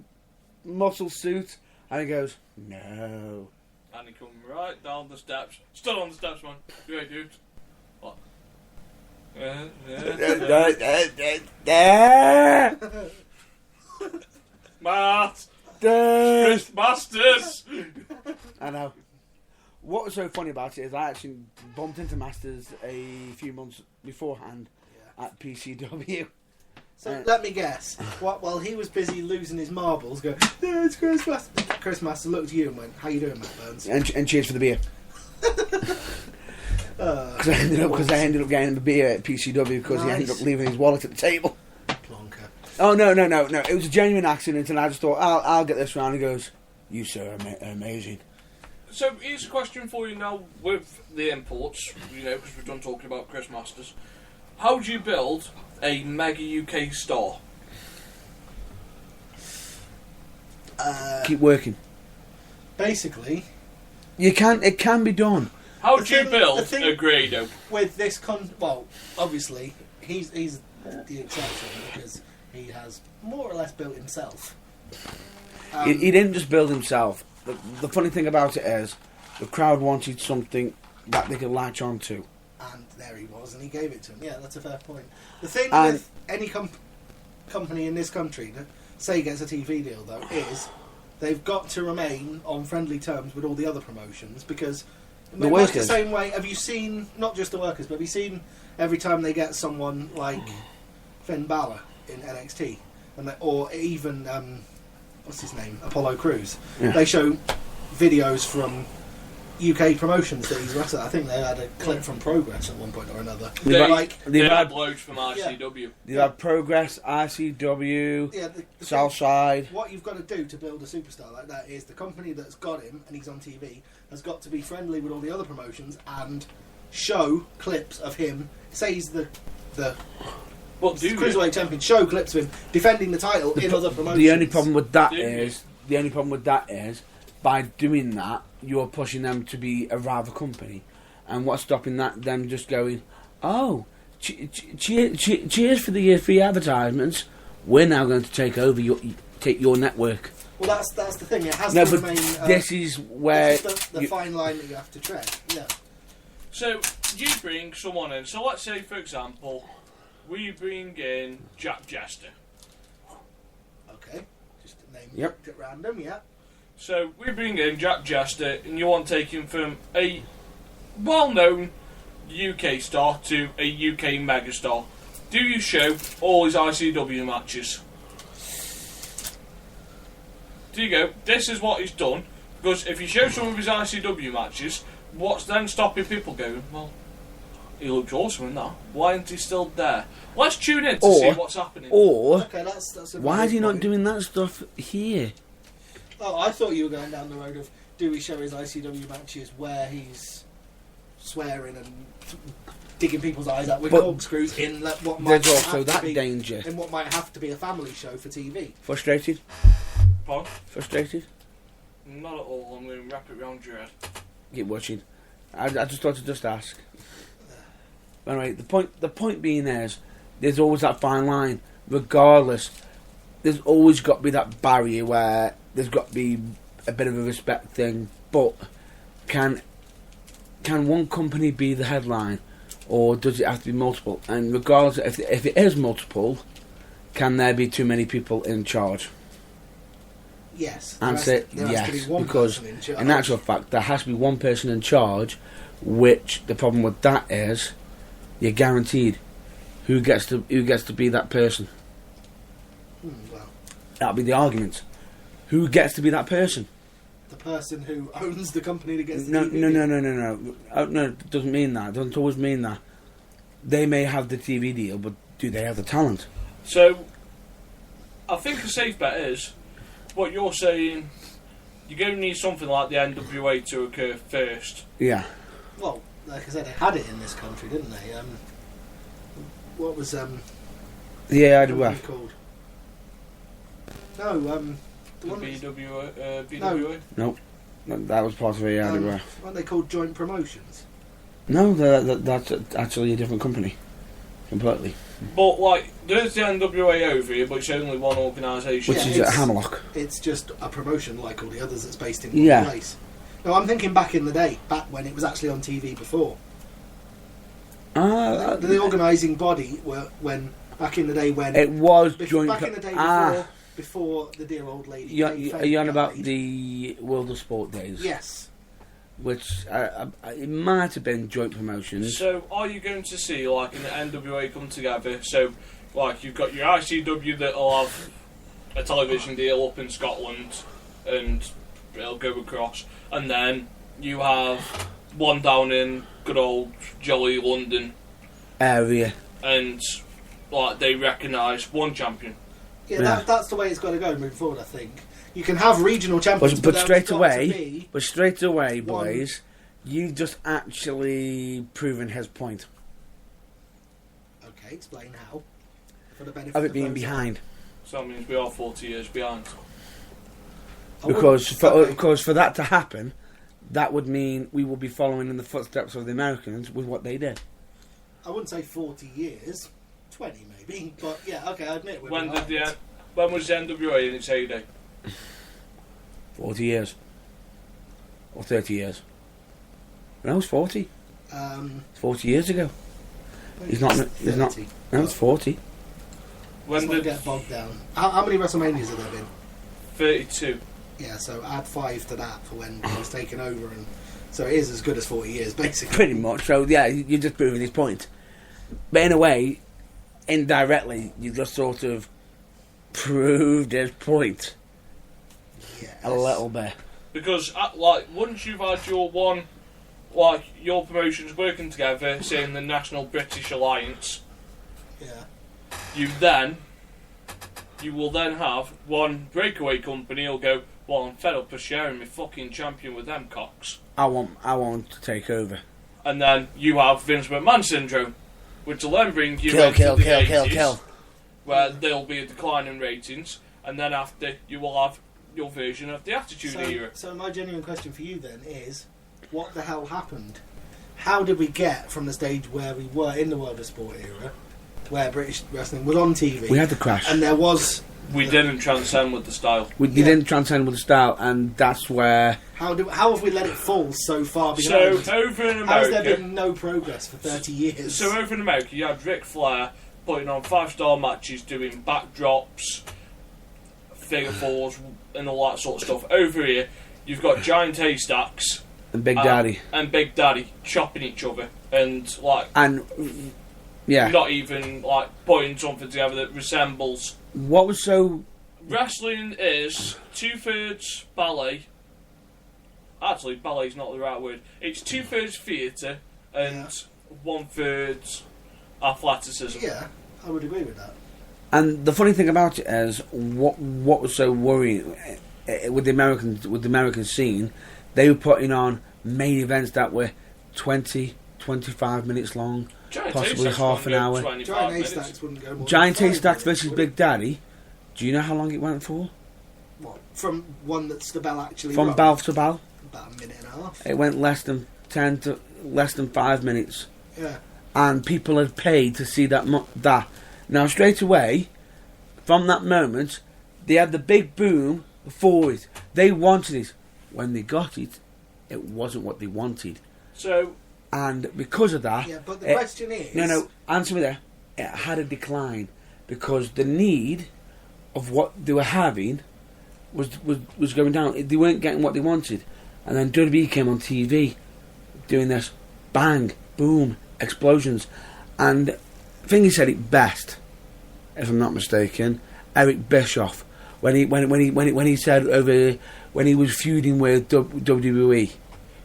muscle suit? And he goes, no. And he come right down the steps. Stood on the steps, man. Yeah, dude. What? Matt! Chris Masters! I know. What was so funny about it is I actually bumped into Masters a few months beforehand at PCW. So let me guess. While he was busy losing his marbles, going, "Yeah, it's Chris Master." Chris Master looked at you and went, "How you doing, Matt Burns?" And cheers for the beer. Because I ended up getting him a beer at PCW because he ended Nice. up leaving his wallet at the table. Plonker. Oh no! It was a genuine accident, and I just thought I'll get this round. He goes, "You sir are amazing." So here's a question for you now with the imports, you know, because we've done talking about Chris Masters. How do you build a mega UK star? Keep working. Basically, You can. It can be done. How The do you thing- build the thing- a Grado? with this well, obviously he's the exception because he has more or less built himself. He didn't just build himself. The funny thing about it is, the crowd wanted something that they could latch on to. And there he was, and he gave it to him. Yeah, that's a fair point. The thing And- with any company in this country that say gets a TV deal, though, is they've got to remain on friendly terms with all the other promotions because The it works the workers. same way. Have you seen not just the workers, but have you seen every time they get someone like Finn Balor in NXT, or even what's his name, Apollo Crews? Yeah. They show videos from UK promotions that he's wrestled. I think they had a clip from Progress at one point or another. They Like, They've had had, loads from RCW. they've had Progress, ICW, yeah, the thing- Southside. what you've got to do to build a superstar like that is the company that's got him and he's on TV has got to be friendly with all the other promotions and show clips of him. Say he's the But do you? cruiserweight champion. Show clips of him defending the title in other promotions. The only problem with that Do you? is the only problem with that is, by doing that, you're pushing them to be a rival company. And what's stopping that? Them just going, oh, cheers for the free advertisements. We're now going to take over your network. Well, that's the thing. It has No, to but remain. this is where the fine line that you have to tread. Yeah. So you bring someone in. So let's say, for example, we bring in Jack Jester. Okay. Just a name Yep. picked at random. Yeah. So we bring in Jack Jester, and you want to take him from a well-known UK star to a UK megastar. Do you show all his ICW matches? Do you go, this is what he's done? Because if you show some of his ICW matches, what's then stopping people going, well, he looked awesome in that. Why isn't he still there? Let's tune in to see what's happening. Or, Okay, that's a why very is he good not point. doing that stuff here? Oh, I thought you were going down the road of do we show his ICW matches where he's swearing and digging people's eyes out with But corkscrews in what might There's also have to that be, danger. in what might have to be a family show for TV. Frustrated? Pardon? Frustrated? Not at all. I'm going to wrap it round your head. Keep watching. I just thought to just ask. Anyway, the point being is, there's always that fine line. Regardless, there's always got to be that barrier where there's got to be a bit of a respect thing. But can one company be the headline, or does it have to be multiple? And regardless, if it is multiple, can there be too many people in charge? Yes. Answer there has yes, to be one because person in charge. in actual fact, there has to be one person in charge. Which the problem with that is, you're guaranteed who gets to be that person. Well, That'll be the argument. Who gets to be that person? the person who owns the company that gets the No, TV no, deal. no, no, no, no. No, it doesn't mean that. It doesn't always mean that. They may have the TV deal, but do they have the talent? So, I think a safe bet is, what you're saying, you're going to need something like the NWA to occur first. Yeah. Well, like I said, they had it in this country, didn't they? What was Yeah, I the do. company called? No, the The one that's- BWA? That was part of it. Yeah, I do. weren't they called Joint Promotions? No, that's actually a different company, completely. But, like, there's the NWA over here, but it's only one organisation. Which Yeah, is at it's- Hamlock. It's just a promotion like all the others that's based in Yeah. one place. No, I'm thinking back in the day, back when it was actually on TV before. The organising body were back in the day when It was bef- joint. back in the day before the dear old lady. Are you on about the World of Sport days? Yes. Which it might have been joint promotions. So, are you going to see, like, in the NWA come together? So, like, you've got your ICW that'll have a television deal up in Scotland, and it'll go across. And then you have one down in good old jolly London, Area. and, like, they recognise one champion. Yeah, Yeah. that's the way it's got to go moving forward, I think. You can have regional champions, But there's straight got away, to be- one- boys, you've just actually proven his point Okay, explain how. For the benefit of it being those- behind. So that means we are 40 years behind. I wouldn't- Because for that to happen, that would mean we will be following in the footsteps of the Americans with what they did. I wouldn't say 40 years, 20 maybe, but yeah, okay, I admit we're When behind. when was the NWA in its heyday? 40 years. Or 30 years. No, it's 40. It's 40 years ago. He's not- he's not- 30. No, it's 40. When Let's not did get bogged down. How many WrestleManias have there been? 32? Yeah, so add 5 to that for when he was taken over, and so it is as good as 40 years, basically. Pretty much. So, yeah, you're just proving his point. But in a way, indirectly, you just sort of proved his point Yes. a little bit. Because, like, once you've had your one, like, your promotions working together, say in the National British Alliance, Yeah. you will then have one breakaway company who'll go, well, I'm fed up of sharing my fucking champion with them cocks. I want to take over. And then you have Vince McMahon syndrome, which will then bring you Kill, into kill, the kill, 80s, kill, kill. where there'll be a decline in ratings, and then after you will have your version of the Attitude Era. So my genuine question for you then is, what the hell happened? How did we get from the stage where we were in the World of Sport era, where British wrestling was on TV? We had the crash. And there was... We didn't transcend with the style. We didn't transcend with the style, and that's where... How have we let it fall so far behind? So, over in America... How has there been no progress for 30 years? So, over in America, you had Ric Flair putting on 5-star matches, doing backdrops, figure fours, and all that sort of stuff. Over here, you've got Giant Haystacks... And Big Daddy. And Big Daddy chopping each other, and, like... And, yeah. Not even, like, putting something together that resembles... What was so... Wrestling is 2/3 ballet. Actually, ballet's not the right word. It's 2/3 theatre and 1/3 athleticism. Yeah, I would agree with that. And the funny thing about it is, what was so worrying with the American scene, they were putting on main events that were 20, 25 minutes long, Giant possibly Haystacks half an wouldn't hour. go 25 Giant minutes. Haystacks wouldn't go more Giant than 5 Haystacks minutes, versus would it? Big Daddy. Do you know how long it went for? What? From one that's the bell actually From run? bell to bell, About a minute and a half. it went less than 5 minutes, Yeah. and people had paid to see that. Now straight away, from that moment, they had the big boom for it. They wanted it. When they got it, it wasn't what they wanted, So, and because of that, Yeah, but the question is... no, answer me there. It had a decline because the need of what they were having was going down. They weren't getting what they wanted, and then WWE came on TV, doing this bang, boom, explosions, and I think he said it best, if I'm not mistaken, Eric Bischoff, when he said over when he was feuding with WWE,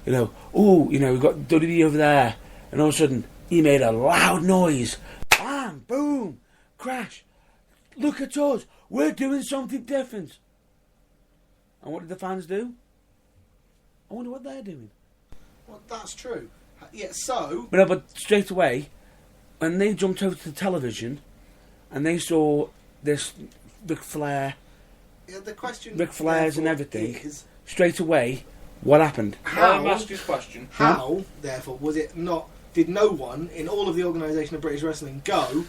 we've got WWE over there, and all of a sudden he made a loud noise, bam, boom, crash. Look at us, we're doing something different. And what did the fans do? I wonder what they're doing. Well, that's true. Yeah, so... But straight away, when they jumped over to the television, and they saw this Ric Flair, Yeah, the question... Ric Flairs and therefore, everything, is straight away, what happened? let me ask you a question. How, therefore, was it not... Did no one in all of the organisation of British Wrestling go,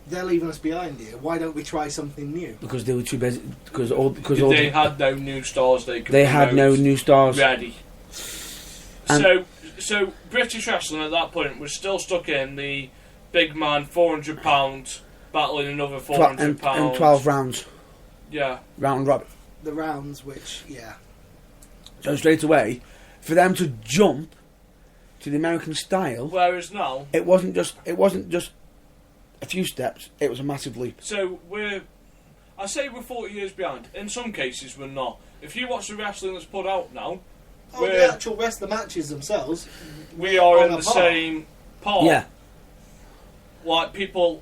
they're leaving us behind here, why don't we try something new? Because they were too busy. They had no new stars they could They had no promote new stars. ready. And- So British wrestling at that point was still stuck in the big man, £400 battling another £400 And 12 rounds. Yeah. Round robin. The rounds, which, yeah. So straight away, for them to jump to the American style, Whereas now, it wasn't just a few steps. It was a massive leap. so I say we're 40 years behind. In some cases, we're not. If you watch the wrestling that's put out now, Oh, We're- the actual rest of the matches themselves. we are On in a the par. same part. Yeah. Like people,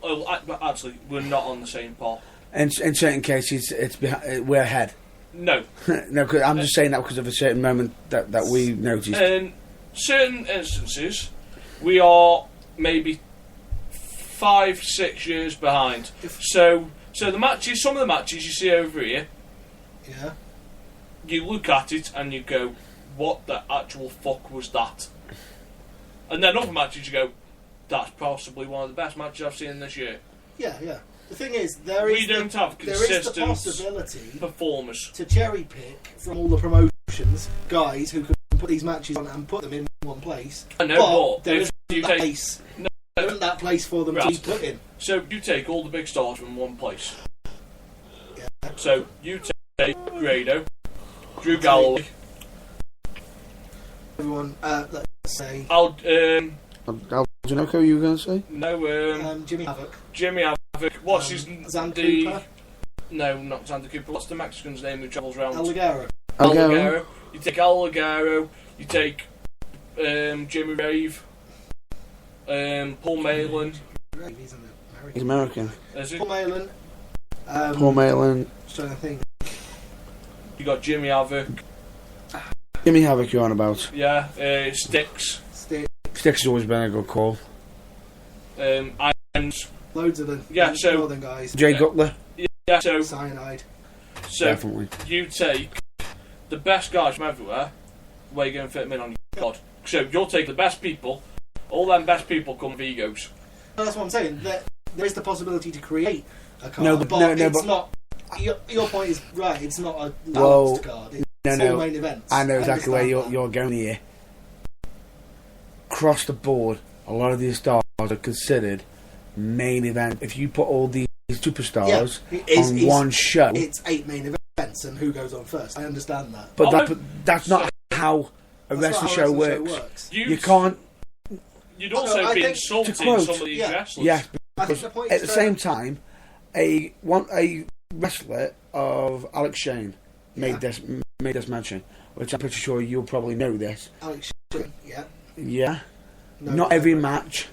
actually, we're not on the same part. In certain cases, we're ahead. No. No, 'cause I'm just saying that because of a certain moment that we noticed. In certain instances, we are maybe 5-6 years behind. So the matches, some of the matches you see over here, Yeah. you look at it and you go, what the actual fuck was that? And then other matches you go, that's possibly one of the best matches I've seen this year. Yeah, yeah. The thing is, there We is don't have there is the consistent possibility performers. to cherry pick from all the promotions guys who can put these matches on and put them in one place. I know, But but there if isn't you that take, place. There isn't that place for them to Right. be put in. so you take all the big stars from one place. Yeah. So you take Grado, Drew Galloway, Everyone, let's say Aljanoko, you were going to say? Jimmy Havoc, Jimmy Havoc. What's his Xander the? Cooper, No, not Xander Cooper. What's the Mexican's name who travels around? El Ligero. Al Ligero. You take Al Ligero. You take Jimmy Rave. Paul Malin. He's American. Is it? Paul Malin. Paul Malin. Just trying to think. You got Jimmy Havoc. Jimmy Havoc you're on about. Yeah. Styx. Styx has always been a good call. Irons. Loads of the Yeah, so- northern guys. Jay Cutler. Yeah. So Cyanide. So Definitely. you take the best guys from everywhere, where you're going to fit them in on your card. So you'll take the best people, all them best people come with egos. That's what I'm saying. There is the possibility to create a card, No, but no, it's but- not. Your point is right. It's not a balanced card. It's all main events. I know exactly where understand you're going here. Across the board, a lot of these stars are considered main event. If you put all these superstars on one show, it's 8 main events, and who goes on first? I understand that. but that's not how a wrestling show works. You can't. You'd also be insulting some of these wrestlers. Yes, I think because the point at is the same time, a wrestler of Alex Shane made this mention, which I'm pretty sure you'll probably know this. Alex Shane, yeah. Yeah. No, Not every match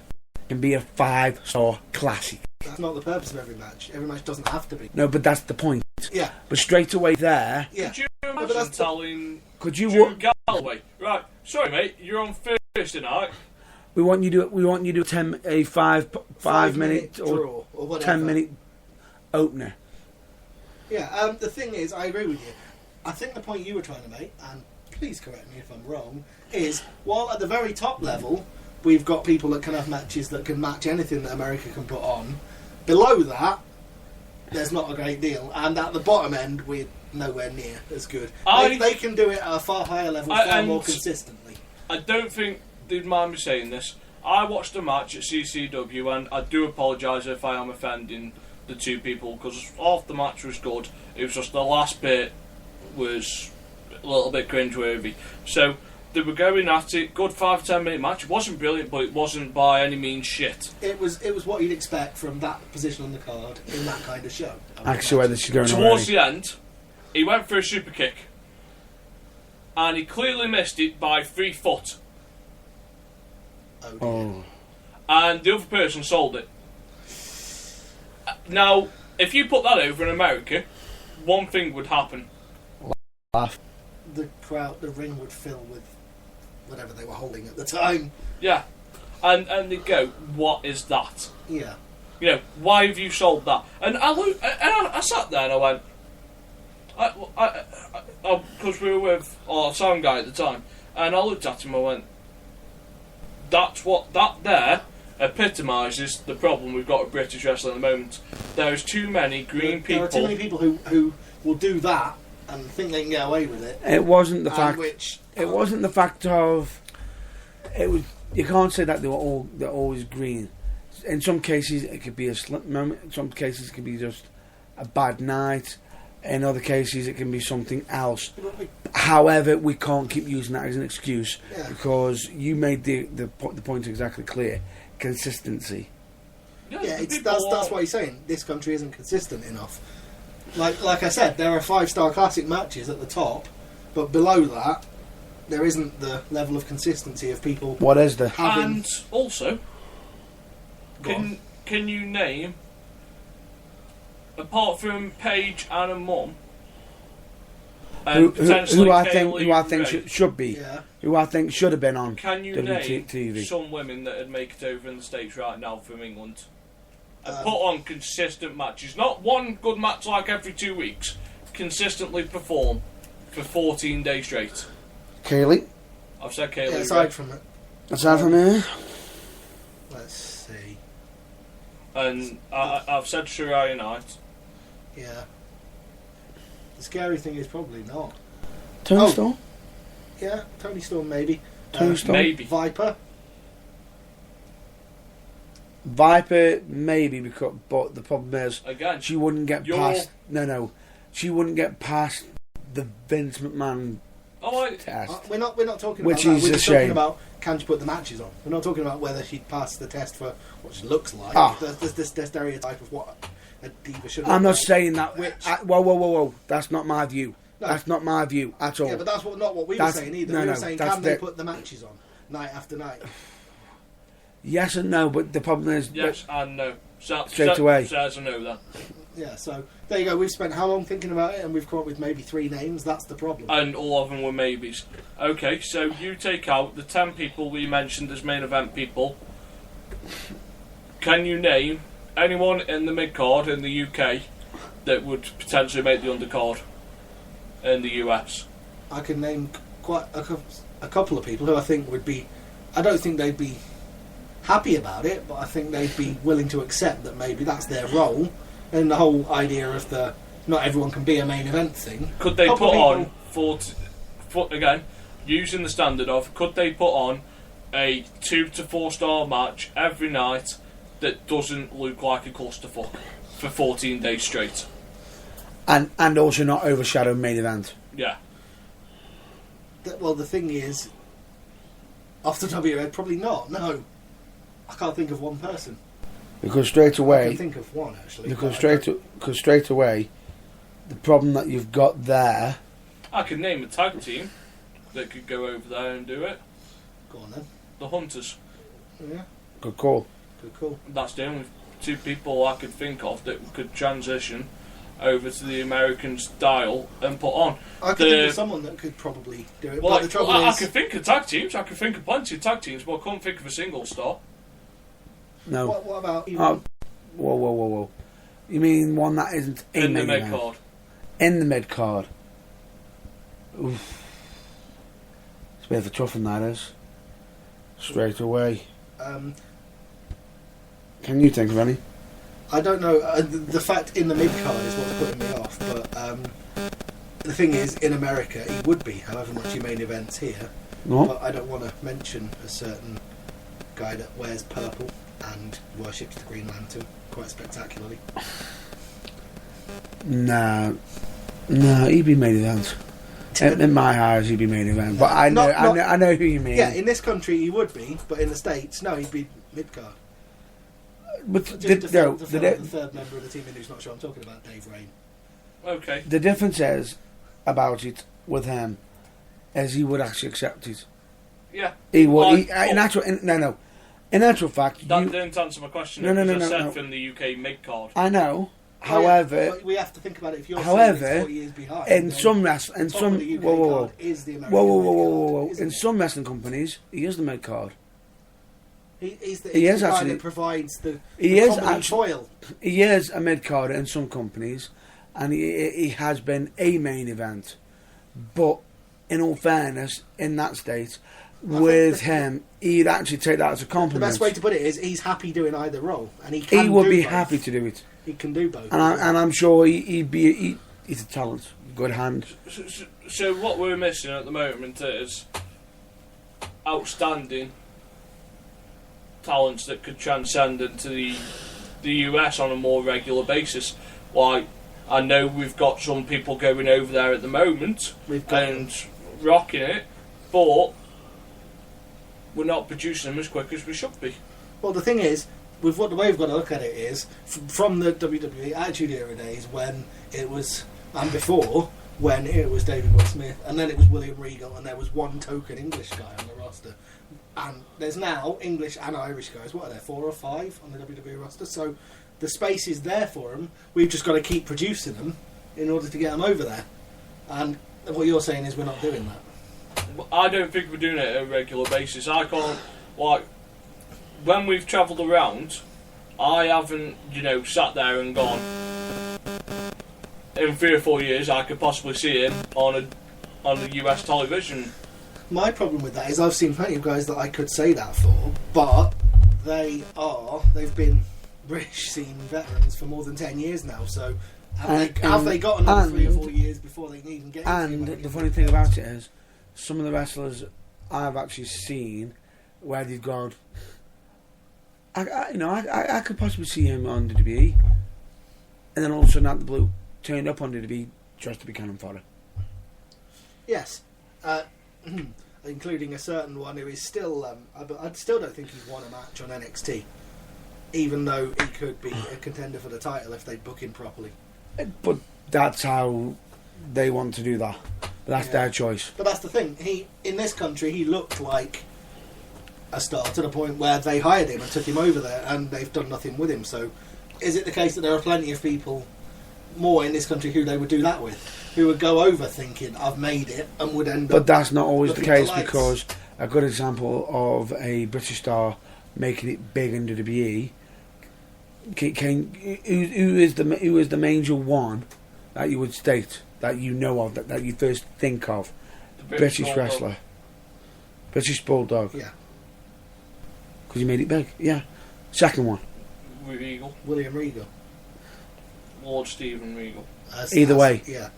can be a 5-star classic. That's not the purpose of every match. Every match doesn't have to be. No, but that's the point. Yeah. But straight away there, Yeah. Could you but imagine that's telling could you? Drew Galloway, right? Sorry, mate, you're on Thursday night. We want you to a 5 minute or draw or whatever. 10-minute opener. Yeah. The thing is, I agree with you. I think the point you were trying to make, and please correct me if I'm wrong, is while at the very top level we've got people that can have matches that can match anything that America can put on. Below that, there's not a great deal, and at the bottom end, we're nowhere near as good. They can do it at a far higher level, far more consistently. I don't think they'd mind me saying this. I watched a match at CCW, and I do apologise if I am offending the two people, because half the match was good. It was just the last bit was a little bit cringeworthy. So they were going at it, good 5-10 minute match. It wasn't brilliant, but it wasn't by any means shit. It was what you'd expect from that position on the card in that kind of show. Actually, whether she's going Towards the end, he went for a super kick, and he clearly missed it by 3 foot. Oh. And the other person sold it. Now, if you put that over in America, one thing would happen. Laugh. The crowd, the ring would fill with whatever they were holding at the time. Yeah. And they go, what is that? Yeah. You know, why have you sold that? And I sat there and I went, because we were with our sound guy at the time, and I looked at him and I went, that there epitomises the problem we've got with British wrestling at the moment. There's too many green people. There are too many people who will do that and think they can get away with it. It wasn't the fact. Which It wasn't the fact of. It was. You can't say that they're always green. In some cases, it could be a slip moment. In some cases, it could be just a bad night. In other cases, it can be something else. However, we can't keep using that as an excuse because you made the point exactly clear. Consistency. Yeah, that's why he's saying this country isn't consistent enough. Like I said, there are 5-star classic matches at the top, but below that, there isn't the level of consistency of people. What is the? And also, can you name, apart from Paige and a mum, and potentially who I think should be, who I think should have been on can you WTV. name some women that would make it over in the States right now from England? And put on consistent matches, not one good match like every 2 weeks. Consistently perform for 14 days straight. Kaylee. I've said Kaylee. Yeah, aside from it. Aside from me. Let's see. And I've said Shirai Knight. Yeah. The scary thing is probably not. Tony Storm. Yeah, Tony Storm maybe. Tony Storm. Maybe. Viper maybe, but the problem is Again, she wouldn't get past. No, she wouldn't get past the Vince McMahon test. We're not talking Which about is that. We're a just talking shame. about can she put the matches on. We're not talking about whether she'd pass the test for what she looks like. There's this stereotype of what a diva should look I'm not like. saying that. Whoa! That's not my view. No. That's not my view at all. Yeah, but that's not what we were saying either. We were saying can they put the matches on night after night? Yes and no, but the problem is yes and no. Straight away. Says a no then. Yeah, so there you go. We've spent how long thinking about it, and we've come up with maybe 3 names. That's the problem. And all of them were maybes. Okay, so you take out the 10 people we mentioned as main event people. Can you name anyone in the mid card in the UK that would potentially make the undercard in the US? I can name quite a couple of people who I think would be. I don't think they'd be happy about it, but I think they'd be willing to accept that maybe that's their role. And the whole idea of the not everyone can be a main event thing. Could they put on again, using the standard of, could they put on a 2 to 4 star match every night that doesn't look like a clusterfuck for 14 days straight? And also not overshadow main event. Yeah. Well, the thing is, off the top of your head, probably not. No, I can't think of one person. Because straight I away, can think of one actually. because straight away, the problem that you've got there. I could name a tag team that could go over there and do it. Go on then. The Hunters. Yeah, Good call. good call. That's the only 2 people I could think of that could transition over to the American style and put on. I could think of someone that could probably do it. Well, but the trouble I is, could think of tag teams. I could think of plenty of tag teams, but I couldn't think of a single star. No. what about even? Oh, whoa. You mean one that isn't a In the main mid event? card. In the mid card. Oof. It's a bit of a tough one, that is. Straight away. Can you think of any? I don't know. The fact in the mid card is what's putting me off. But the thing is, in America, he would be. However much he main events here, No. but I don't want to mention a certain guy that wears purple and worships the Green Lantern quite spectacularly. No, he'd be main event. In my eyes, he'd be main event. But I know who you mean. Yeah, in this country he would be, but in the States, no, he'd be mid card. But Just the the third member of the team who's not sure I'm talking about, Dave Rain. Okay. the difference is about it with him is he would actually accept it. Yeah. He would. Like, In actual fact, That you, didn't answer my question. No, because I said no. from the UK mid card. I know. Oh, However, yeah, but we have to think about it. If you're however, saying it's 4 years behind, in then some top of the UK card is the American mid card, isn't in it? some wrestling companies, he is the mid card. He's the He is guy actually- that provides the He is comedy actually. foil. He is a mid carder in some companies, and he has been a main event. But in all fairness, in that state, with him, he'd actually take that as a The compliment. best way to put it is he's happy doing either role, and he can. He would do be both. happy to do it, He can do both. and I'm sure he's a talent, good hand. So what we're missing at the moment is outstanding talents that could transcend into the US on a more regular basis. Like, I know we've got some people going over there at the moment We've got and rocking it, but we're not producing them as quick as we should be. Well, the thing is, with what the way we've got to look at it is from the WWE Attitude Era days when it was, and before when it was David Boy Smith, and then it was William Regal, and there was one token English guy on the roster, and there's now English and Irish guys. What are there, 4 or 5 on the WWE roster? So the space is there for them. We've just got to keep producing them in order to get them over there. And what you're saying is we're not doing that. I don't think we're doing it on a regular basis. I can't, like, when we've travelled around, I haven't, sat there and gone, in 3 or 4 years I could possibly see him on the US television. My problem with that is I've seen plenty of guys that I could say that for, but they've been British scene veterans for more than 10 years now, so have they got another 3 or 4 years before they can even get into And American the funny thing about it is, some of the wrestlers I've actually seen where they've gone, I could possibly see him on WWE, and then all of a sudden out the blue, turned up on WWE just to be cannon fodder. Yes, including a certain one who is still, I still don't think he's won a match on NXT, even though he could be a contender for the title if they book him properly. But that's how they want to do that. But that's their choice. But that's the thing. In this country, he looked like a star to the point where they hired him and took him over there, and they've done nothing with him. So, is it the case that there are plenty of people more in this country who they would do that with, who would go over thinking I've made it and would end up? But that's not always the looking for case, lights? because a good example of a British star making it big in WWE who is the major one that you would state that you know of that you first think of? The British Bulldog. wrestler, British Bulldog. Yeah. Because he made it big. Yeah. Second one. Regal. William Regal. Lord Stephen Regal. Either way. Yeah.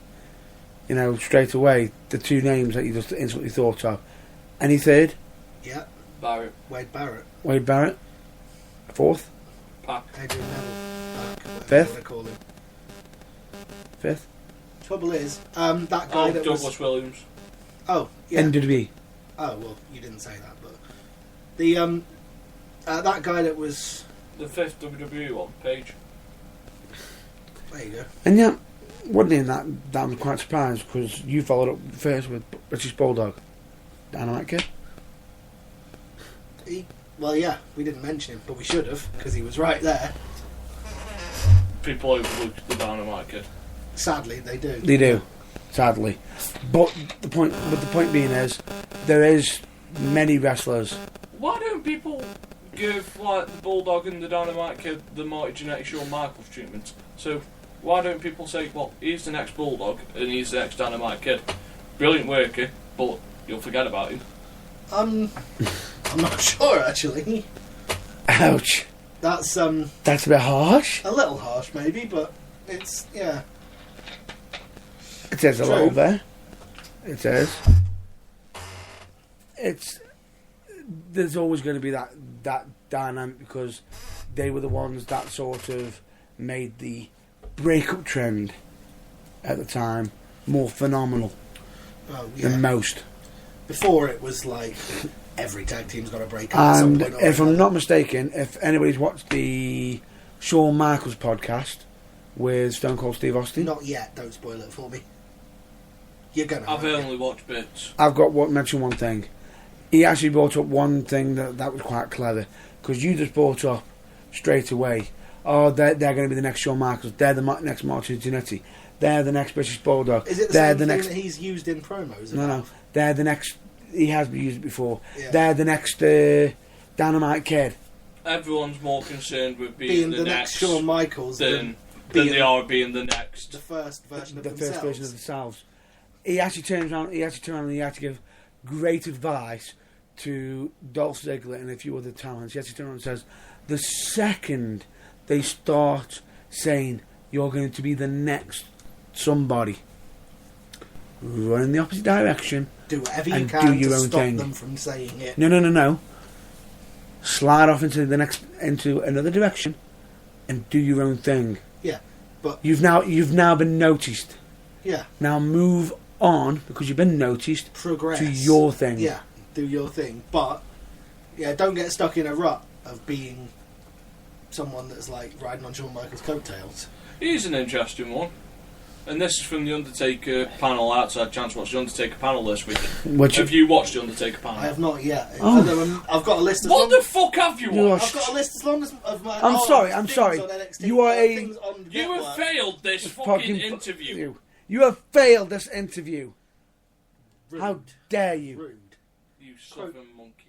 You know, straight away, the two names that you just instantly thought of. Any third? Yeah. Barrett. Wade Barrett. Wade Barrett. Fourth? Pac. Adrian Neville. Fifth? Whatever they call him. Fifth? Trouble is, that guy Oh, that Douglas was. Williams. Oh, yeah. NWE. Oh well, you didn't say that, but the that guy that was. The fifth WWE one, Page. There you go. And yeah, one thing that I'm quite surprised because you followed up first with British Bulldog. Dynamite Kid. Well, yeah, we didn't mention him, but we should have because he was right there. People overlooked the Dynamite Kid. Sadly, they do. They do, sadly. But the point being is, there is many wrestlers. Why don't people give like the Bulldog and the Dynamite Kid the Marty Jannetty Shawn Michaels treatment? So why don't people say, well, he's the next Bulldog and he's the next Dynamite Kid? Brilliant worker, but you'll forget about him. I'm not sure actually. Ouch. That's That's a bit harsh. a little harsh maybe, but it's yeah. It is a True. little bit. It is. It's. There's always going to be that dynamic because they were the ones that sort of made the breakup trend at the time more phenomenal Oh yeah. than most. Before it was like every tag team's got to break up at some And point. or if I'm another. not mistaken, if anybody's watched the Shawn Michaels podcast with Stone Cold Steve Austin, Not yet. Don't spoil it for me. You're gonna. I've aren't you? only watched bits. I've got mention one thing. He actually brought up one thing that was quite clever because you just brought up straight away. Oh, they're going to be the next Shawn Michaels. They're the next Martin Jannetty. They're the next British Bulldog. Is it the they're same the thing next. that he's used in promos? No, no. They're the next. He has used it before. Yeah. They're the next Dynamite Kid. Everyone's more concerned with being, Being the next Shawn Michaels than being they are being the next. the first version of The themselves. first version of themselves. He actually turns around. He and he had to give great advice to Dolph Ziggler and a few other talents. He actually turns around and says, the second they start saying you're going to be the next somebody, run in the opposite direction. Do whatever you and can do your to own stop thing. them from saying it. No. Slide off into another direction, and do your own thing. Yeah, but You've now been noticed. yeah, Now move on because you've been noticed progress to your thing. Yeah, do your thing, but yeah, don't get stuck in a rut of being someone that's like riding on Shawn Michaels' coattails. Here's an interesting one. And this is from the Undertaker panel outside Chance Watch the Undertaker panel this week. Which Have you watched the Undertaker panel? I have not yet. Oh. I've got a list. As What long, the fuck have you You watched? I've got a list as long as of my. I'm sorry. things on NXT, You are a- things on You have network. failed this fucking interview. You have failed this interview. Rude. How dare you? Rude. You southern monkey.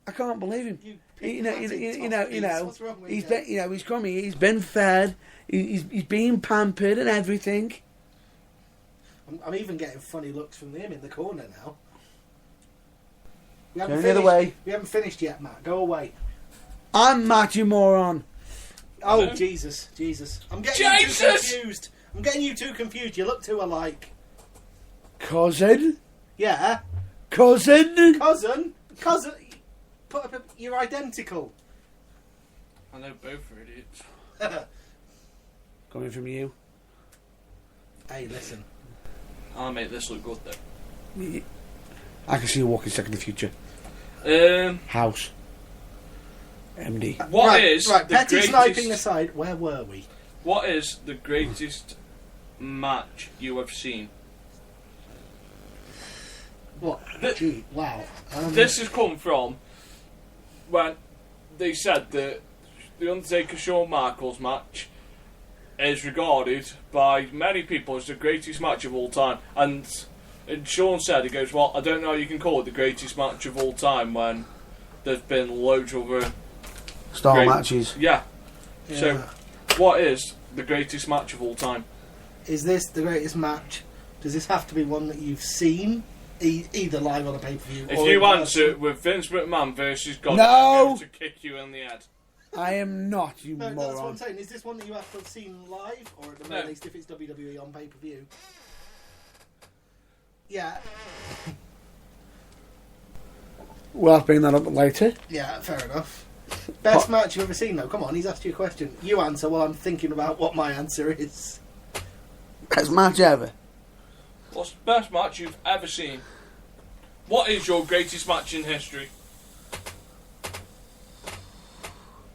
I can't believe him. You You know, What's wrong with he's you? been, he's coming. He's been fed. He's being pampered and everything. I'm even getting funny looks from him in the corner now. We Turn the other way. We haven't finished yet, Matt. Go away. I'm Matt, you moron. Oh, Hello? Jesus. I'm getting you too Jesus! confused. I'm getting you too confused. You look too alike. Cousin, Yeah. cousin. Cousin. Put up you're identical. I know both are idiots. Coming from you. Hey, listen. I'll make this look good though. I can see you walking second in the future. House. MD. What is right? the Petty greatest? sniping aside, where were we? What is the greatest match you have seen? What? Th- Gee, wow. This has come from when they said that the Undertaker Shawn Michaels match is regarded by many people as the greatest match of all time, and Shawn said, he goes, well, I don't know how you can call it the greatest match of all time when there's been loads of other Star Great. matches. yeah. Yeah. So What is the greatest match of all time? Is this the greatest match? Does this have to be one that you've seen, either live on a pay-per-view? If or you in answer person? with Vince McMahon versus God, No! I'm going to kick you in the head. I am not, you No, that's what I'm moron. saying. Is this one that you have to have seen live, or at the very No. least, if it's WWE on pay-per-view? Yeah, Well, I'll bring that up later. yeah, fair enough. Best match you've ever seen, though. Come on, he's asked you a question. You answer while I'm thinking about what my answer is. Best match ever. What's the best match you've ever seen? What is your greatest match in history?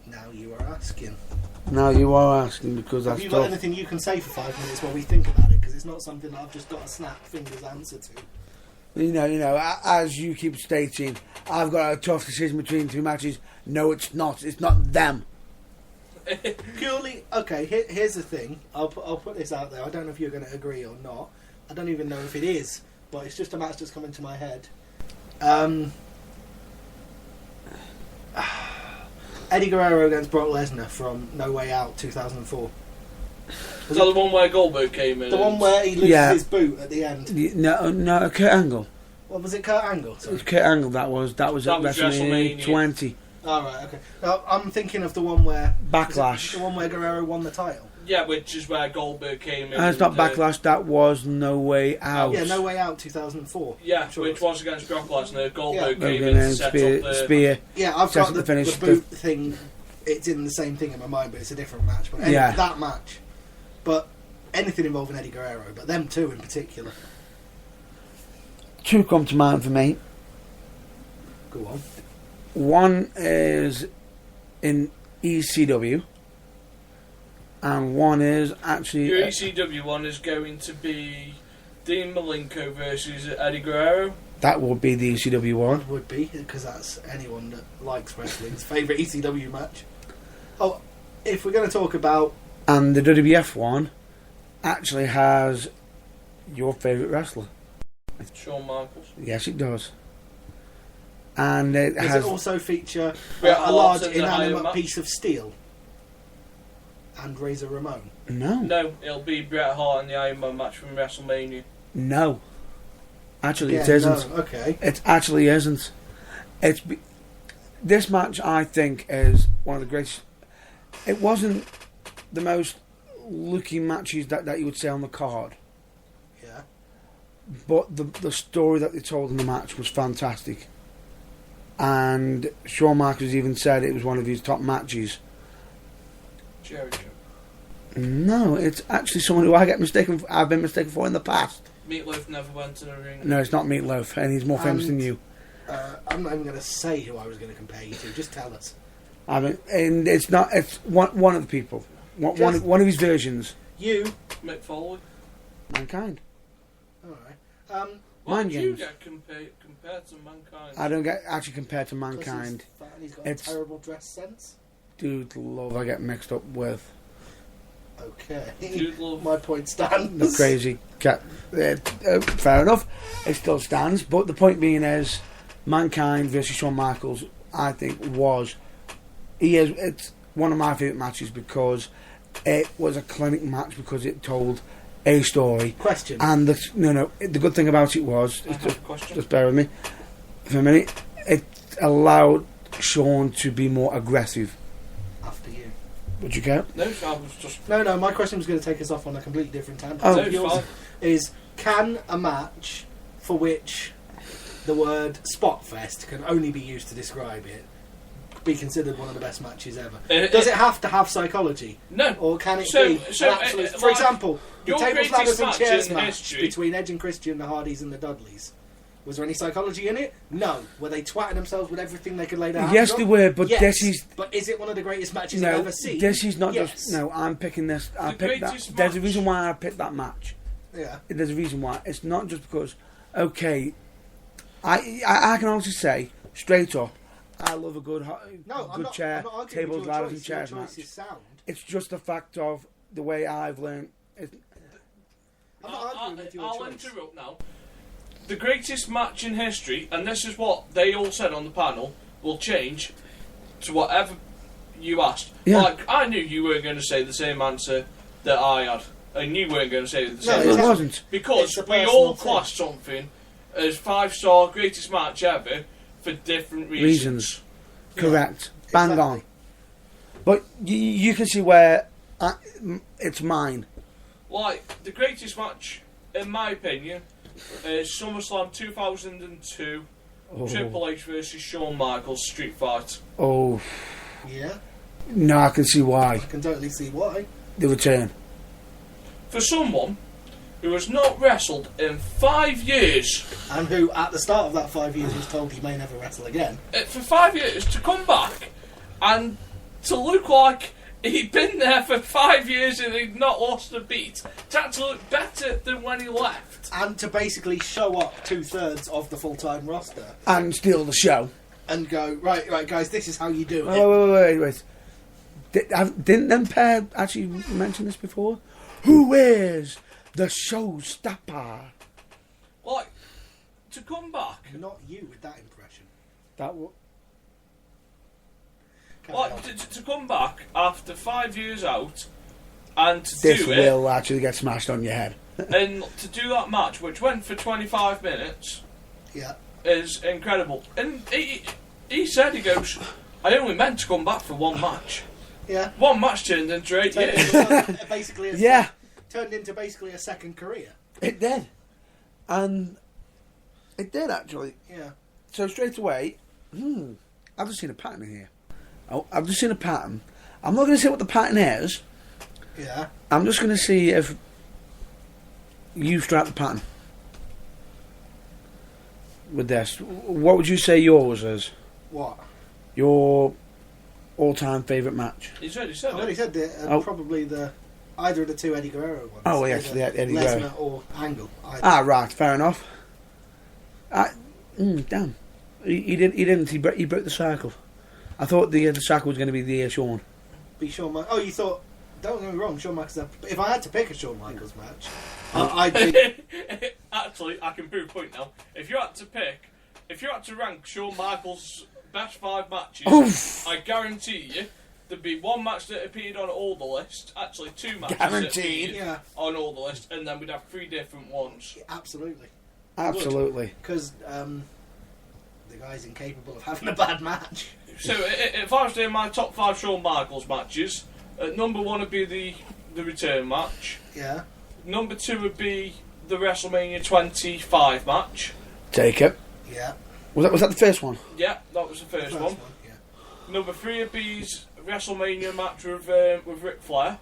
Now you are asking. Now you are asking because Have that's you got tough. anything you can say for 5 minutes while we think about it? Because it's not something that I've just got a snap fingers answer to. You know, as you keep stating, I've got a tough decision between two matches. No, it's not. It's not them. Purely, okay, here's the thing. I'll put this out there. I don't know if you're going to agree or not. I don't even know if it is, but it's just a match that's come into my head. Eddie Guerrero against Brock Lesnar from No Way Out 2004. Was that the one where Goldberg came in? The one where he loses Yeah. his boot at the end. No, Kurt Angle. What was it, Kurt Angle? It Sorry. was Kurt Angle. That was That at was WrestleMania WrestleMania. 20. Oh, right, okay. Now, I'm thinking of the one where... Backlash. The one where Guerrero won the title. Yeah, which is where Goldberg came in. It's not and, Backlash. That was No Way Out. Yeah, No Way Out 2004. Yeah, I'm sure which it was. was against Brock Lesnar. Goldberg came Okay, in to then set spear, up the... spear. Yeah, I've Just got to the finish boot thing. It's in the same thing in my mind, but it's a different match. But Yeah. that match. But anything involving Eddie Guerrero, but them two in particular. Two come to mind for me. Go on. One is in ECW, and one is actually Your ECW one is going to be Dean Malenko versus Eddie Guerrero. that would be the ECW one. Would be, because that's anyone that likes wrestling's favourite ECW match. Oh, if we're going to talk about... And the WWF one actually has your favourite wrestler. Shawn Michaels. Yes, it does. And it Does has it also feature Bret a Hart large and the Iron inanimate Man? piece of steel? And Razor Ramon? no, No, it'll be Bret Hart and the Iron Man match from WrestleMania. no. Actually, Yeah, it isn't. no, okay. It actually isn't. This match, I think, is one of the greatest. It wasn't the most looking matches that you would say on the card, Yeah. but the story that they told in the match was fantastic. And Shawn Michaels even said it was one of his top matches. Jericho. No, it's actually someone who I've been mistaken for in the past. Meatloaf never went in a ring. No, it's not Meatloaf, and he's more famous than And- you. I'm not even going to say who I was going to compare you to. Just tell us. I mean, and it's not. It's one of the people. One of his versions. You. Mick Foley. Mankind. All right. Why Mind did you games. get compared to Mankind? I don't get actually compared to 'cause Mankind. He's fat and he's got It's- a terrible dress sense. Dude, love I get mixed up with Okay. Dude Love. My point stands. the crazy cat. Fair enough, it still stands. But the point being is, Mankind versus Shawn Michaels, I think it's one of my favourite matches because it was a clinic match because it told a story. Question. And the good thing about it was, I have a question. just bear with me for a minute, it allowed Shawn to be more aggressive. After you. Would you care? No, I was just... No, my question was going to take us off on a completely different tangent. Oh. So No, yours fine. is, can a match for which the word Spotfest can only be used to describe it be considered one of the best matches ever? Does it have to have psychology? No. Or can it So- be so, an absolute... like, For example, the your tables, greatest ladders and match chairs in match history- between Edge and Christian, the Hardys and the Dudleys. Was there any psychology in it? No. Were they twatting themselves with everything they could lay their hands Yes, on? they were, but Yes. this is But is it one of the greatest matches I've ever seen? this is not Yes. just no. I'm picking this. I The picked that. greatest There's a match. reason why I picked that match. Yeah. There's a reason why. It's not just because. Okay, I can honestly say straight up, I love a good No, I'm good not, chair, I'm not arguing tables, with your ladders, choice. and chairs Your match. choice is sound. It's just the fact of the way I've learned. I'm not arguing with your I'll choice. interrupt now. The greatest match in history, and this is what they all said on the panel, will change to whatever you asked. Yeah. Like, I knew you weren't going to say the same answer that I had. And you weren't going to say the same it answer. wasn't. Because It's a we personal all thing. classed something as 5-star greatest match ever for different reasons. Correct. Bang Exactly. on. But you can see where it's mine. Like, the greatest match, in my opinion, is SummerSlam 2002, Triple H versus Shawn Michaels street fight. Oh, Yeah, no, I can see why. I can totally see why. The return. For someone who has not wrestled in 5 years, And who, at the start of that 5 years, was told he may never wrestle again. for 5 years, to come back and to look like he'd been there for 5 years and he'd not lost a beat, to actually look better than when he left. And to basically show up 2/3 of the full-time roster And steal the show. and go, right, guys, this is how you do it. Wait. Didn't them pair actually mention this before? Who is the showstopper? Like, to come back, Not you with that impression. That Carry like, on. to come back after 5 years out and to this do will actually get smashed on your head. and to do that match, which went for 25 minutes, Yeah. is incredible. And he said, he goes, I only meant to come back for one match. Yeah. One match turned into 8 years. Basically, Yeah, turned into basically a second career. it did. And it did actually. Yeah. So straight away, I've just seen a pattern here. I've just seen a pattern. I'm not going to say what the pattern is. Yeah. I'm just going to see if you strike the pattern with this. What would you say yours is? What? Your all-time favourite match? He's already said I already it. said that Oh. probably either of the two Eddie Guerrero ones. Oh, yes, Either the Eddie Lesnar Guerrero. or Angle. Either. Ah, right, fair enough. Damn, he didn't. He broke the cycle. I thought the cycle was going to be the Shawn. Be Shawn Michaels. Oh, you thought? Don't get me wrong, Shawn Michaels. If I had to pick a Shawn Michaels match, I'd pick. Actually, I can prove a point now. If you had to rank Shawn Michaels' best 5 matches, Oof. I guarantee you there'd be one match that appeared on all the list. Actually, 2 matches that Guaranteed. appeared Yeah, on all the list, and then we'd have 3 different ones. absolutely. Absolutely. Because the guy's incapable of having a bad match. So, if I was doing my top 5 Shawn Michaels matches, number 1 would be the return match. Yeah. Number 2 would be the WrestleMania 25 match. Take it. Yeah. Was that the first one? Yeah, that was the first one. Yeah. Number 3 would be his WrestleMania match with Ric Flair.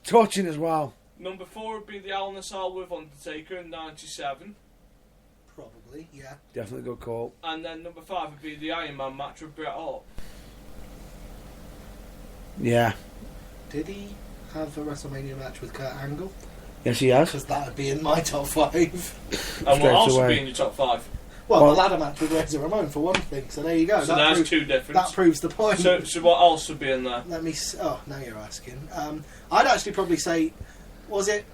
Touching as well. Number 4 would be the Hell in a Cell with Undertaker in '97. Probably. Yeah. Definitely good call. And then number 5 would be the Iron Man match with Bret Hart. Yeah. Did he have a WrestleMania match with Kurt Angle? Yes, he has. Because that would be in my top 5. And Straight will also away. be in your top 5. Well, Well- the ladder match with Razor Ramon for one thing. So there you go. So there's 2 different. That proves the point. So what else would be in there? Let me. Oh, now you're asking. I'd actually probably say, was it?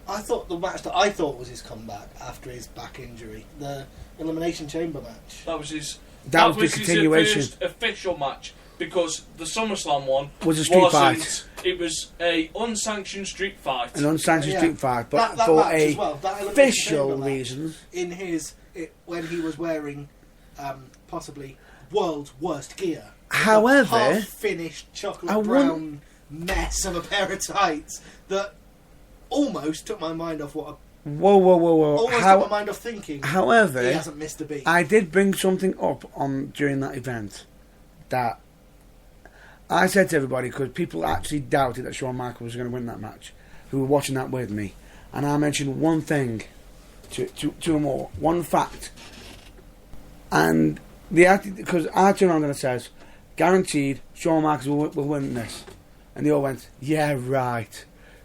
I thought the match that I thought was his comeback after his back injury, the Elimination Chamber match. That was his. That was the his continuation. first official match, because the SummerSlam one Was a street wasn't. fight. It was a unsanctioned street fight. An unsanctioned Yeah. street fight, but that for match a as well, that Elimination official Chamber match, reasons. in when he was wearing possibly world's worst gear. However, Half finished chocolate I want- brown mess of a pair of tights that almost took my mind off what. whoa. Almost took my mind off thinking. However, He hasn't missed a beat. I did bring something up during that event that I said to everybody, because people actually doubted that Shawn Michaels was going to win that match, who were watching that with me, and I mentioned one thing to them all, one fact, and because I turned around and I says, guaranteed Shawn Michaels will win this, and they all went, yeah, right.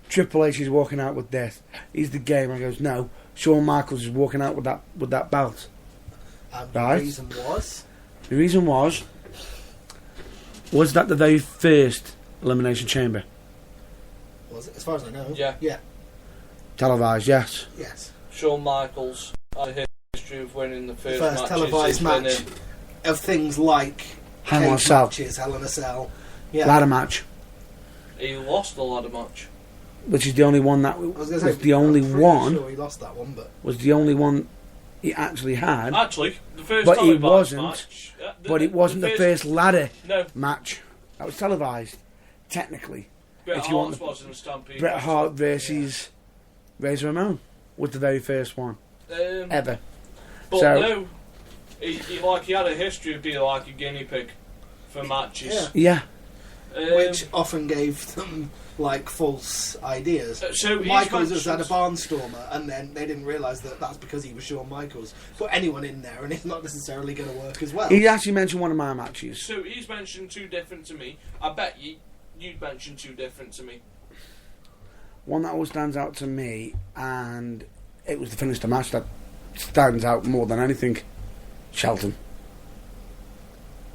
Triple H is walking out with this. He's the game. I goes, no. Shawn Michaels is walking out with that belt. And Right. the reason was The reason was that the very first Elimination Chamber it, as far as I know. Yeah. Yeah. televised? Yes. Yes. Shawn Michaels had his history of winning the first, First matches televised is match winning. of things like Hell in a cage Cell. matches, Hell in a Cell. Yeah. Ladder match, He lost the ladder match. which is the only one that I was was gonna say, the only I'm pretty one Sure, he lost that one, but was the only one he actually had. Actually, the first But he televised wasn't- match. But it wasn't the first ladder No, match that was televised, technically. Bret if you want Hart was in the Stampede. Bret Hart versus Razor Ramon was the very first one ever. But So- no, he had a history of being like a guinea pig for matches. Yeah, which often gave them like false ideas. So he's Michaels has had a mentioned- barnstormer, and then they didn't realise that that's because he was Shawn Michaels. Put anyone in there, and it's not necessarily going to work as well. he actually mentioned one of my matches. So he's mentioned two different to me. I bet you'd mention two different to me. One that always stands out to me, and it was the finish of the match that stands out more than anything.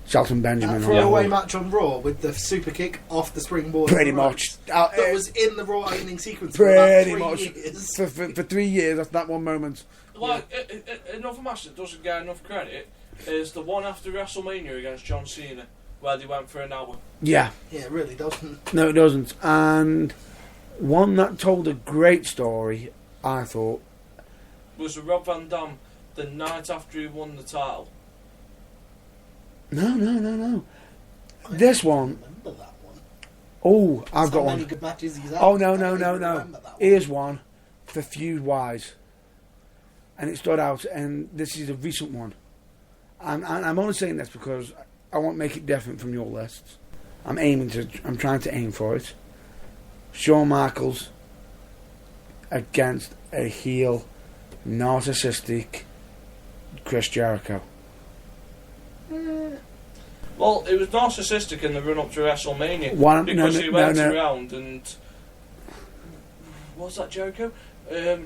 Shelton Benjamin. That on throwaway Raw. match on Raw with the super kick off the springboard. Pretty of the ropes. much. That was in the Raw opening sequence for about Pretty 3 much. years. For 3 years, that's that one moment. Like another match that doesn't get enough credit is the one after WrestleMania against John Cena, where they went for an hour. Yeah. Yeah, it really doesn't. No, it doesn't. And one that told a great story, I thought. Was Rob Van Dam the night after he won the title? No. This one. I remember that one. Oh, I've That's got how many one. good matches he's had. Oh, no. I don't even remember that one. Here's one for feud-wise. And it stood out, and this is a recent one. And I'm only saying this because I won't make it different from your lists. I'm trying to aim for it. Shawn Michaels against a heel, narcissistic Chris Jericho. Well, it was narcissistic in the run up to WrestleMania No, he went no. around and what was that Jericho?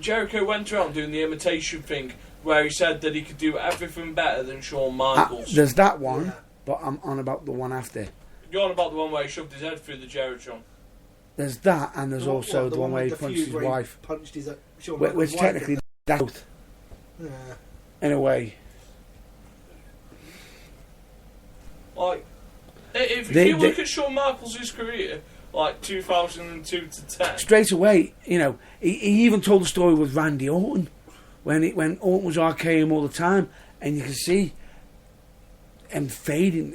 Jericho went around doing the imitation thing where he said that he could do everything better than Shawn Michaels. There's that one, Yeah. but I'm on about the one after. You're on about the one where he shoved his head through the Jericho. There's that, and there's also What, the one where he with the punched feud his where he wife. Punched his Shawn Which Michaels' wife, technically, didn't that's both, it? in a way. Like, if They- you look they- at Shawn Michaels' career, like 2002 to 10, Straight away, he even told the story with Randy Orton when Orton was RKing him all the time, and you can see him fading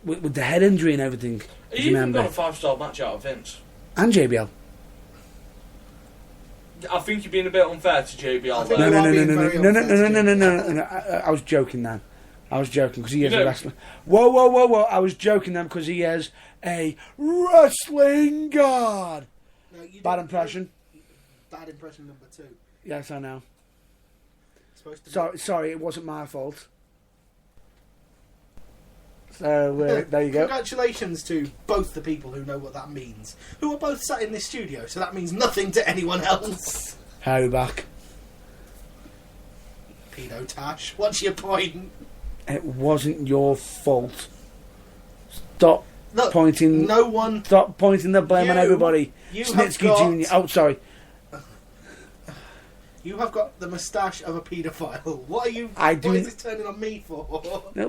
with the head injury and everything. if he you even remember, got a 5-star match out of Vince. and JBL. I think you're being a bit unfair to I JBL think there. No, you are being very no. I was joking then. I was joking because he is You a know- wrestler. Whoa! I was joking then because he is a wrestling god. No, you Bad didn't- impression. Bad impression number 2. Yes, I know. Supposed to be. Sorry, it wasn't my fault. So there you go. Congratulations to both the people who know what that means, who are both sat in this studio, so that means nothing to anyone else. Harry back. Pedo Tash, what's your point? It wasn't your fault. Stop Look, pointing. no one. Stop pointing the blame on You- everybody. you have Snitsky got- Jr. Oh, sorry. You have got the moustache of a paedophile. What are you? I What do- is this turning on me for? No,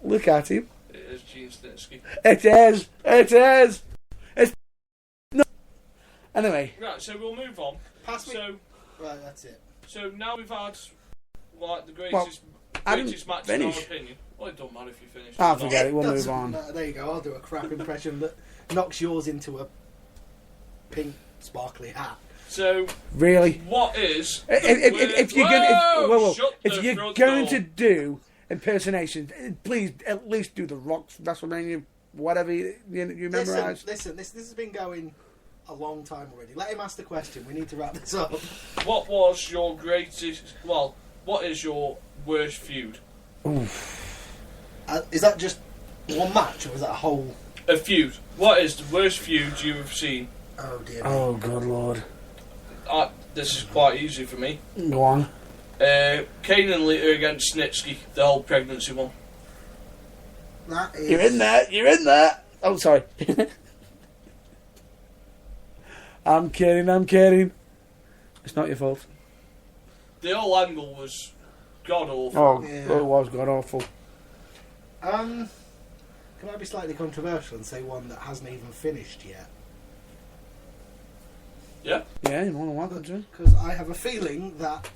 look at him. It is Gene Snitsky. It is. It's no. Anyway, Right, so we'll move on. Pass me. So, Right, that's it. so now we've had like the Well, greatest, I didn't greatest match in our finish. opinion. Well, it don't matter if you finish. I'll or not. forget it. We'll move Doesn't on. matter. There you go. I'll do a crap impression that knocks yours into a pink sparkly hat. So, Really? what is? If you're going, Shut if the you're front going door. to do impersonations, please at least do the Rock's WrestleMania, whatever you memorise. Listen. This has been going a long time already. Let him ask the question. We need to wrap this up. What was your greatest? Well, what is your worst feud? Is that just one match, or is that a whole? A feud. What is the worst feud you have seen? Oh dear. Oh, good lord. This is quite easy for me. Go on. Kane and Lita against Snitsky, the whole pregnancy one. That is. You're in there. Oh, sorry. I'm kidding. It's not your fault. The whole angle was god awful. Oh, Yeah. it was god awful. Can I be slightly controversial and say one that hasn't even finished yet? Yeah. Yeah, you're more than welcome to. Because I have a feeling that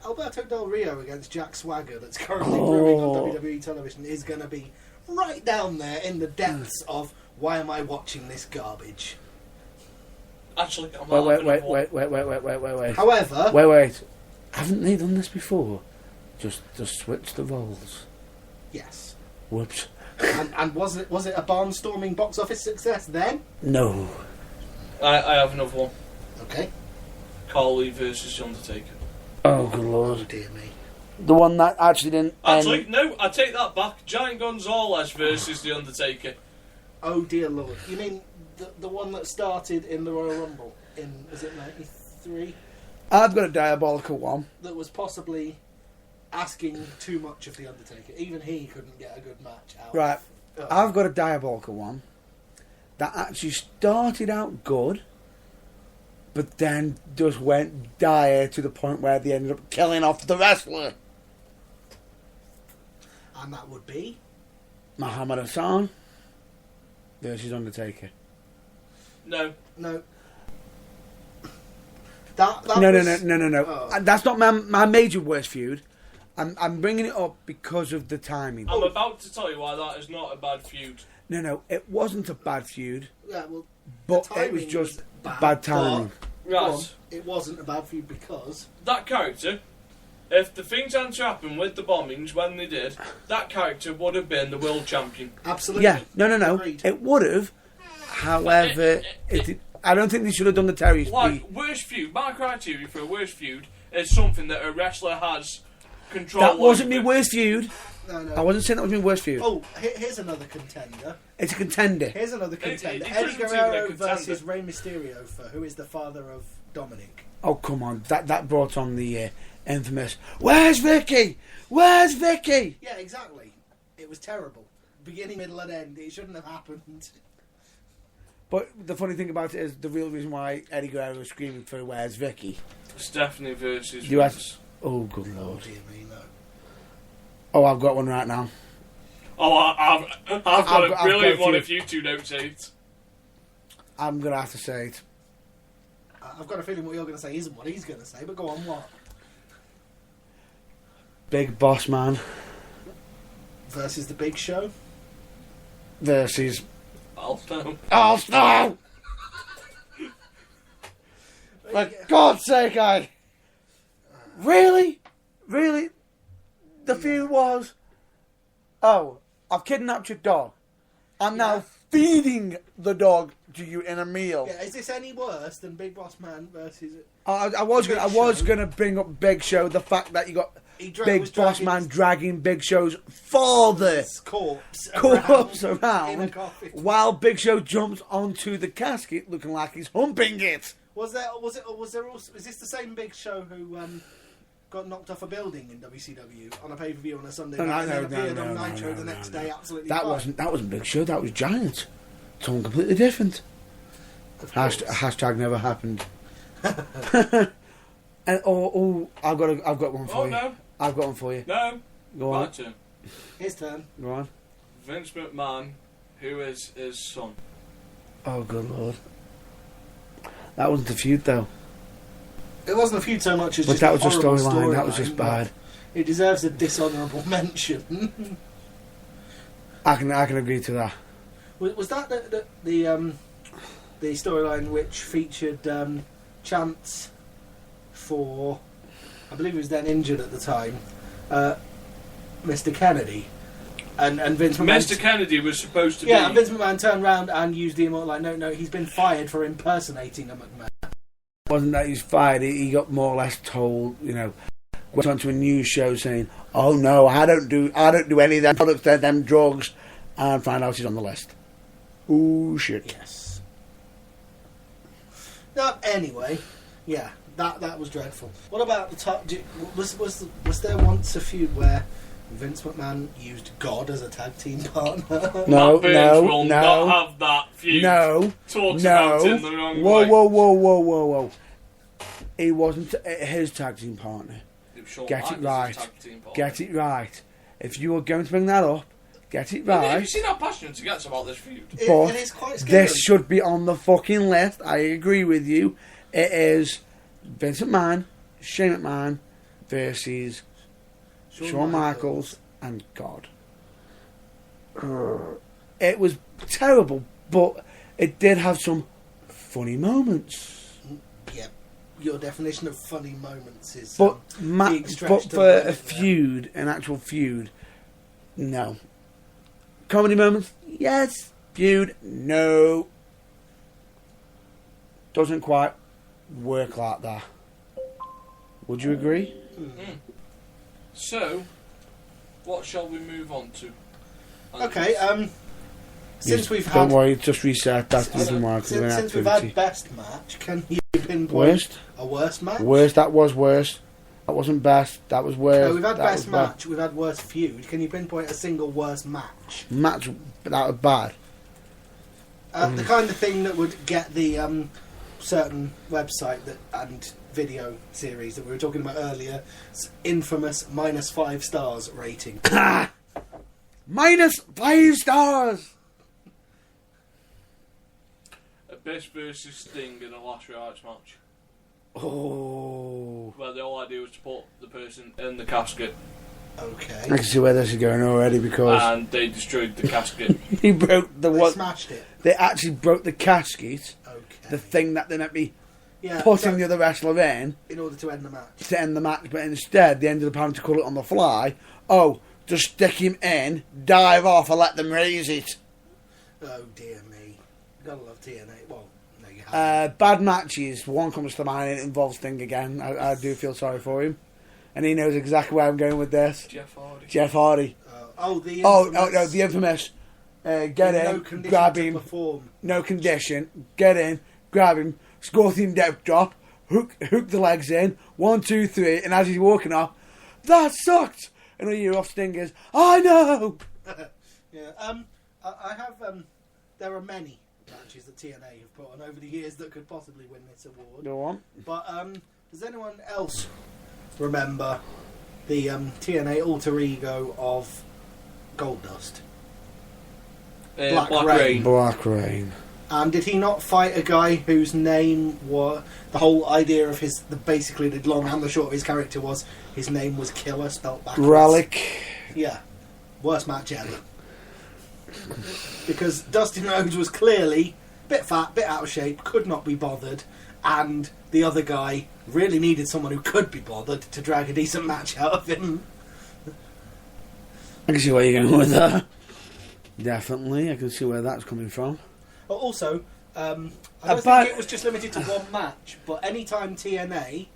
Alberto Del Rio against Jack Swagger, that's currently brewing on WWE television, is going to be right down there in the depths of why am I watching this garbage? Actually, I'm not having a one. Wait. However, Wait. Haven't they done this before? Just switch the roles. yes. Whoops. And was it a barnstorming box office success then? No. I have another one. Okay. Carly versus The Undertaker. Oh, good Oh lord. dear me. The one that actually didn't Actually, end. no, I take that back. Giant Gonzalez versus The Undertaker. Oh dear lord. You mean the one that started in the Royal Rumble in, was it 93? I've got a diabolical one. That was possibly asking too much of The Undertaker. Even he couldn't get a good match out. Right. of- I've got a diabolical one that actually started out good, but then just went dire to the point where they ended up killing off the wrestler. And that would be? Muhammad Hassan versus Undertaker. No. No. That No. Oh. That's not my major worst feud. I'm bringing it up because of the timing. I'm about to tell you why that is not a bad feud. No, it wasn't a bad feud, Yeah, well, but the it was timing just was bad timing. but- Right. Well, it wasn't a bad feud because That character, if the things hadn't happened with the bombings when they did, that character would have been the world champion. absolutely. Yeah, no. Agreed. It would have. However, I don't think they should have done the Terry Like, Speed. worst feud, my criteria for a worst feud is something that a wrestler has control That wasn't over. my worst feud. No. I wasn't saying that was my worst feud. Oh, here's another contender. It's a contender. Here's another contender. it Eddie doesn't seem Guerrero like a contender. versus Rey Mysterio for who is the father of Dominic. Oh, come on. That brought on the infamous, "Where's Vicky? Where's Vicky?" Yeah, exactly. It was terrible. Beginning, middle, and end. It shouldn't have happened. But the funny thing about it is the real reason why Eddie Guerrero was screaming for "Where's Vicky?" Stephanie versus You Vince. asked- Oh, good Oh lord. dear me, no. Oh, I've got one right now. Oh, I've got a got brilliant a one few. if you two don't say it. I'm going to have to say it. I've got a feeling what you're going to say isn't what he's going to say, but go on, what? Big Boss Man Versus the Big Show? versus I'll know. Al Snow! For God's sake, I... Really? Really? The feud was... Oh, I've kidnapped your dog. I'm now feeding the dog to you in a meal. Yeah, is this any worse than Big Boss Man versus... I was Big going Show? to bring up Big Show, the fact that you got was Big Boss dragging Man his- dragging Big Show's father his corpse corpse in a around coffin? while Big Show jumps onto the casket looking like he's humping it. Was there also, is this the same Big Show who got knocked off a building in WCW on a pay-per-view on a Sunday night and then appeared on Nitro the next day absolutely That fine? wasn't Big Show, that was Giant. Someone completely different. Of course. Hashtag never happened. And I've got one for Oh, you. no. I've got one for you. No. Go My on. turn. His turn. Go on. Vince McMahon, who is his son. Oh good lord. That wasn't a feud though. It wasn't a feud so much as But just that a was just horrible storyline. That was storyline, just but bad. It deserves a dishonourable mention. I can agree to that. Was that the storyline which featured Chance for, I believe he was then injured at the time, Mr. Kennedy, and Vince McMahon. Mr. Kennedy was supposed to Yeah, and be. Vince McMahon turned around and used the immortal line, no, he's been fired for impersonating a McMahon. Wasn't that he's fired? He got more or less told, went onto a news show saying, "Oh no, I don't do any of them products, them drugs," and find out he's on the list. Ooh shit. Yes. No, anyway, yeah, that was dreadful. What about the top? Was there once a feud where Vince McMahon used God as a tag team partner? No, Matt Burns no, will no, not have that feud. no, Talks no. about in the wrong Whoa, way. whoa, whoa, whoa, whoa, whoa! He wasn't his tag team partner. It Shawn Get it Michaels as a right. tag team partner. Get it right. If you are going to bring that up, get it Have you right. seen how passionate he gets about this feud? But It is quite scary. this should be on the fucking list. I agree with you. It is Vince McMahon, Shane McMahon versus Shawn Michaels and God. It was terrible, but it did have some funny moments. Yeah, your definition of funny moments is. But being stretched but to for the limit a there. feud, an actual feud, no. Comedy moments, yes. Feud, no. Doesn't quite work like that. Would you agree? So, what shall we move on to? Okay, since Yes, we've don't had worry, just reset that since, doesn't work. since we've had best match, can you pinpoint Worst? a worst match? Worst, that was worst. That wasn't best, that was worst. No, we've had that best was bad. match. We've had worst feud. Can you pinpoint a single worst match? Match, that was bad. The kind of thing that would get the certain website that and video series that we were talking about earlier, infamous -5 stars rating. -5 stars! Abyss versus Sting in a last rites match, Oh. where the whole idea was to put the person in the casket, I Okay, can see where this is going already because and they destroyed the casket. he broke the they what? smashed it. They actually broke the casket, Okay, the thing that they meant to be yeah, putting so the other wrestler in in order to end the match. to end the match, but instead they ended up having to call it on the fly. Oh, just stick him in, dive off, and let them raise it. Oh dear me, gotta love TNA. Well, no, you haven't. Bad matches. One comes to mind. It involves Sting again. I do feel sorry for him, and he knows exactly where I'm going with this. Jeff Hardy. Jeff Hardy. The Oh infamous, no, the infamous. Get no in, condition grab to him. perform. No condition. Get in, grab him. Scorpion death drop. Hook the legs in. 1, 2, 3. And as he's walking off, that sucked. And all you hear off Sting is, I know. Yeah, I have. There are many matches that TNA have put on over the years that could possibly win this award. Go on. But does anyone else remember the TNA alter ego of Goldust? Black Rain. Black Rain. And did he not fight a guy whose name was the whole idea of his basically the long and the short of his character was his name was Killer spelt backwards? Relic. Yeah, worst match ever. Because Dustin Rhodes was clearly a bit fat, bit out of shape, could not be bothered, and the other guy really needed someone who could be bothered to drag a decent match out of him. I can see where you're going with that. Definitely, I can see where that's coming from. But also, I don't But- think it was just limited to one match, but any time TNA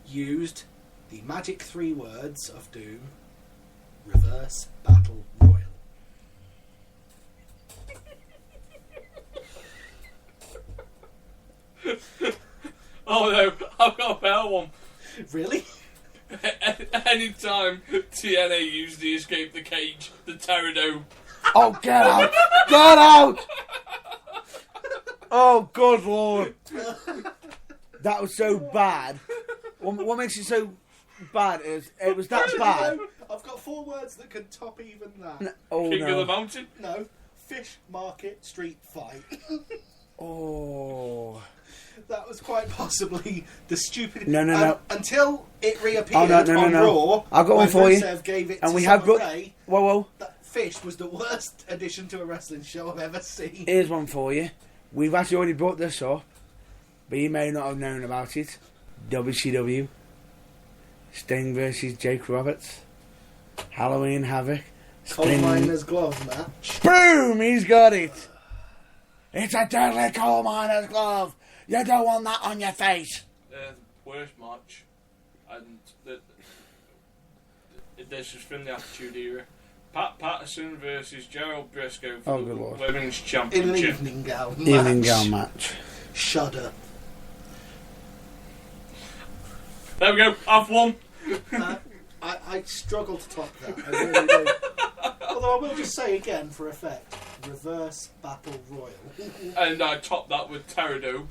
used the magic 3 words of Doom, Reverse Battle Royal. Oh no, I've got a better one. Really? Anytime TNA used the Escape the Cage, the Pterodome. Oh, get out! Get out! Oh, good lord. That was so bad. What makes it so bad is it was that bad. No, I've got 4 words that could top even that. No, oh King of the no. Mountain. No. Fish, market, street fight. Oh. That was quite possibly the stupid. No. Until it reappeared Oh, no. on Raw. I've got one when for you. Rusev gave it And to we have Summer got. Rae, Whoa. that Fish was the worst addition to a wrestling show I've ever seen. Here's one for you. We've actually already brought this up, but you may not have known about it. WCW. Sting versus Jake Roberts. Halloween Havoc. Coal Sting. miner's glove match. Boom! He's got it. It's a deadly coal miner's glove. You don't want that on your face. Worst match, and this is from the Attitude Era. Pat Patterson versus Gerald Briscoe for Oh, the good lord. Women's In an Championship. evening gown match. Evening gown match. Shudder. There we go. I've won. I struggle to top that. I really do. Although I will just say again for effect, Reverse Battle Royal. And I topped that with Pterodome.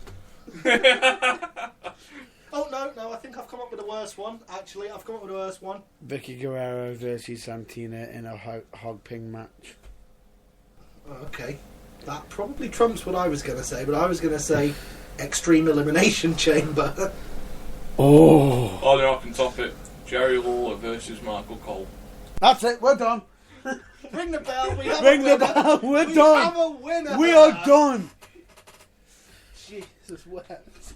Oh no! I think I've come up with a worse one. Actually, I've come up with a worse one. Vicky Guerrero versus Santina in a hog ping match. Oh, okay. That probably trumps what I was going to say, but I was going to say Extreme Elimination Chamber. Oh. Oh, no, I can top it. Jerry Lawler versus Michael Cole. That's it, we're done. Ring the bell, we have Ring a the winner. bell, we're We done. have a winner. We are done. Jesus wept.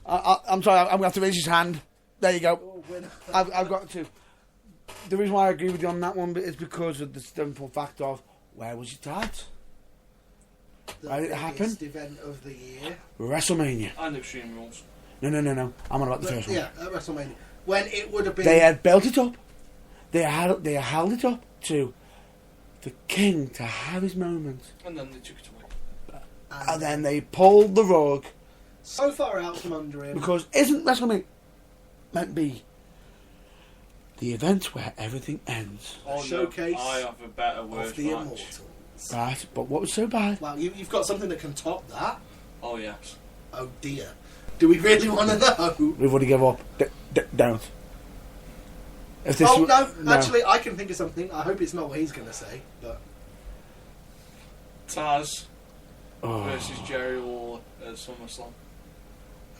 I'm sorry, I'm going to have to raise his hand. There you go. Oh, winner. I've got to. The reason why I agree with you on that one is because of the simple fact of where was your dad? The Why did it happen? biggest event of the year. WrestleMania. And Extreme Rules. No. I'm on about the first one. Yeah, at WrestleMania. When it would have been... They had built it up. They held it up to the king to have his moment. And then they took it away. And then they pulled the rug so far out from under him. because isn't WrestleMania meant to be the event where everything ends? Oh, Showcase no, I have a better word of the match. Immortals. Right, but what was so bad? Wow, you've got something that can top that? Oh, yes. Oh dear. Do we really want to know? We've already give up. Don't. If this Oh, w- no, actually, I can think of something. I hope it's not what he's going to say, but... Taz Oh. versus Jerry Lawler at SummerSlam.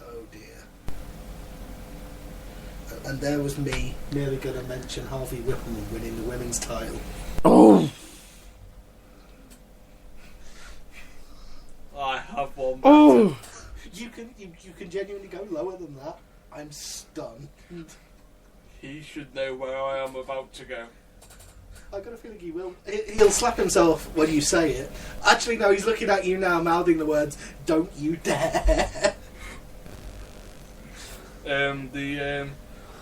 Oh dear. And there was me nearly going to mention Harvey Whippleman winning the women's title. Oh. I have one. Oh. You can genuinely go lower than that. I'm stunned. He should know where I am about to go. I've got a feeling he will. He'll slap himself when you say it. Actually, no, he's looking at you now, mouthing the words, "Don't you dare."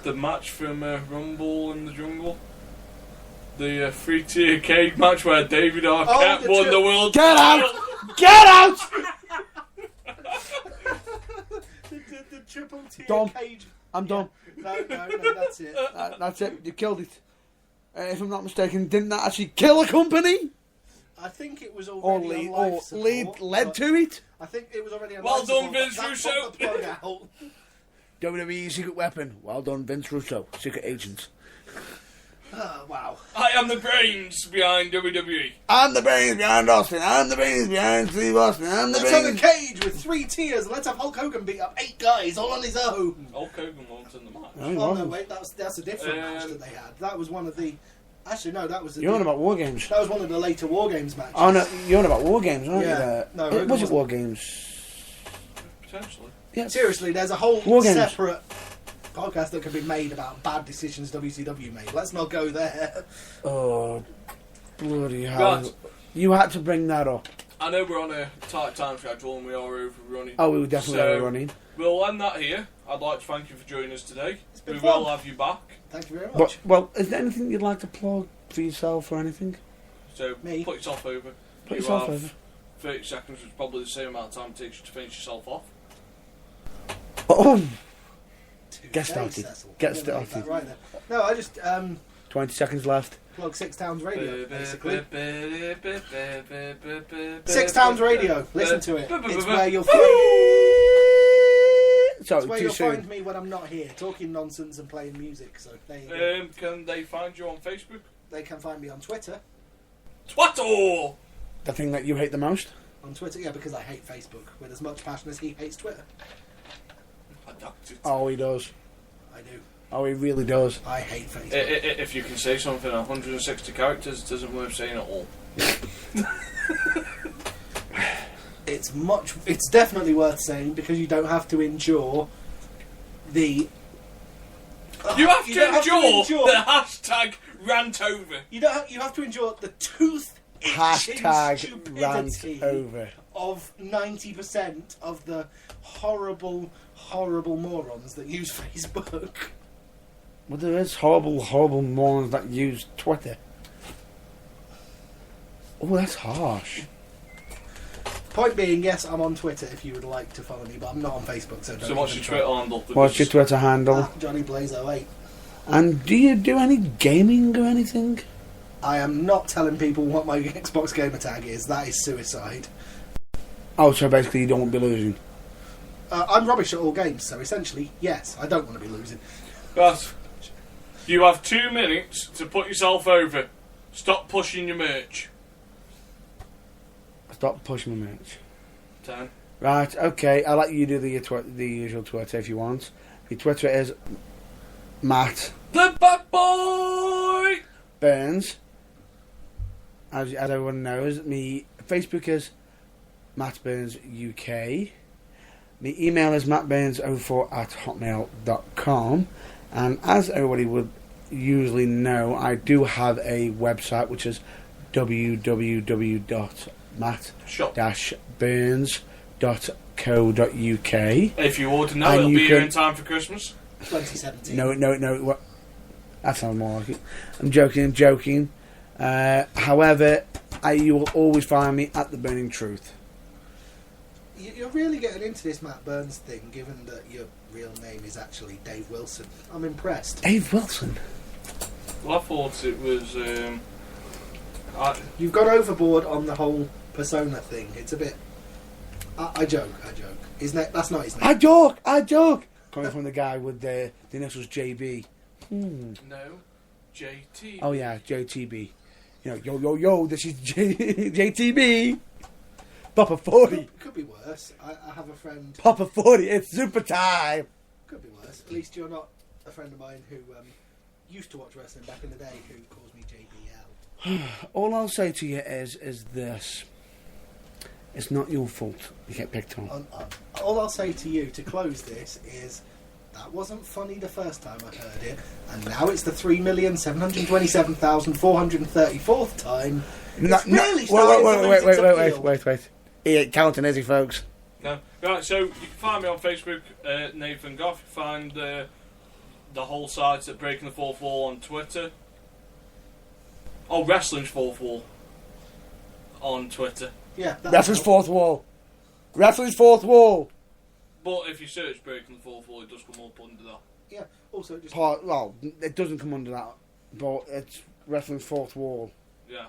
The match from Rumble in the Jungle. The 3-tier cage match where David Arquette won the world Get title. out! Get out! the triple tier Done. cage. I'm done. No, that's it. That's it. You killed it. If I'm not mistaken, didn't that actually kill a company? I think it was Or already on life support, led but to it? I think it was already on Well life done, support, but Vince that Russo. put the plug out. WWE Secret Weapon. Well done, Vince Russo. Secret Agents. Wow. I am the brains behind WWE. I'm the brains behind Austin. I'm the brains behind Steve Austin. I'm the Let's have a brains. cage with 3 tiers and let's have Hulk Hogan beat up 8 guys all on his own. Hulk Hogan won in the match. No, he Oh no, wasn't. wait, that's a different match that they had. That was one of the... Actually, no, that was... You're on about War Games. That was one of the later War Games matches. Oh no, you're on about War Games, aren't Yeah. you? There? No, Was Hogan it wasn't. War Games? Potentially. Yeah. Seriously, there's a whole War Games. separate podcast that could be made about bad decisions WCW made. Let's not go there. Oh, bloody hell! Right. You had to bring that up. I know we're on a tight time schedule and we are overrunning. Oh, we were definitely So- overrunning. We'll end that here. I'd like to thank you for joining us today. been We fun. will have you back. Thank you very much. But well, is there anything you'd like to plug for yourself or anything? So Me? put yourself over. Put You yourself have over. 30 seconds, which is probably the same amount of time it takes you to finish yourself off. Oh, Touche, Get started. Cecil. Get I'm gonna make started. that Right there. No, I just 20 seconds left. plug 6 Towns Radio, basically. 6 Towns Radio. Listen to it. It's where you'll find... Sorry, It's where too you'll soon. find me when I'm not here, talking nonsense and playing music. So there you go. Can they find you on Facebook? They can find me on Twitter. Twattle! The thing that you hate the most? On Twitter, yeah, because I hate Facebook with as much passion as he hates Twitter. I doubt it. Oh, he does. I do. Oh, he really does. I hate Facebook. If you can say something in 160 characters, it isn't worth saying at all. It's definitely worth saying because you don't have to endure the. You have to don't endure the hashtag rant over. You have to endure the tooth Hashtag stupidity rant over. of 90% of the horrible morons that use Facebook. Well, there is horrible morons that use Twitter. Oh, that's harsh. Point being, yes, I'm on Twitter if you would like to follow me, but I'm not on Facebook, so don't. So what's your even try. Twitter handle? What's your Twitter handle? Johnny Blaze 08. And do you do any gaming or anything? I am not telling people what my Xbox gamer tag is. That is suicide. Oh, so basically you don't want to be losing. I'm rubbish at all games, so essentially, yes, I don't want to be losing. Right. You have 2 minutes to put yourself over. Stop pushing your merch. Stop pushing my merch. 10. Right, okay, I'll let you do the usual Twitter if you want. The Twitter is Matt The bad boy! Burns. As everyone knows, me Facebook is Matt Burns UK. The email is mattburns04@hotmail.com. And as everybody would usually know, I do have a website which is www.matt-burns.co.uk. If you order now, And it'll you be here can- in time for Christmas. 2017. No, what? That sounds more like it. I'm joking. However, you will always find me at The Burning Truth. You're really getting into this Matt Burns thing, given that your real name is actually Dave Wilson. I'm impressed. Dave Wilson. Well, I thought it was. You've gone overboard on the whole persona thing. It's a bit. I joke. That's not his name. I joke. Coming from the guy with the initials JB. No, JT. Oh yeah, JTB. You know, yo, this is JTB. Papa 40. Could be worse. I have a friend. Papa 40. It's super time. Could be worse. At least you're not a friend of mine who used to watch wrestling back in the day who calls me JBL. All I'll say to you is this. It's not your fault you get picked on. All I'll say to you to close this is that wasn't funny the first time I heard it, and now it's the 3,727,434th time. It's really starting to lose its appeal. Wait. He ain't counting, is he, folks? No. Right, so you can find me on Facebook, Nathan Goff. You find the whole site at Breaking the Fourth Wall on Twitter. Oh, Wrestling's Fourth Wall on Twitter. Yeah, Wrestling's fourth wall. Wrestling's fourth wall. But if you search Breaking the Fourth Wall, it does come up under that. Yeah, also just. Well, it doesn't come under that, but it's Wrestling's fourth wall. Yeah.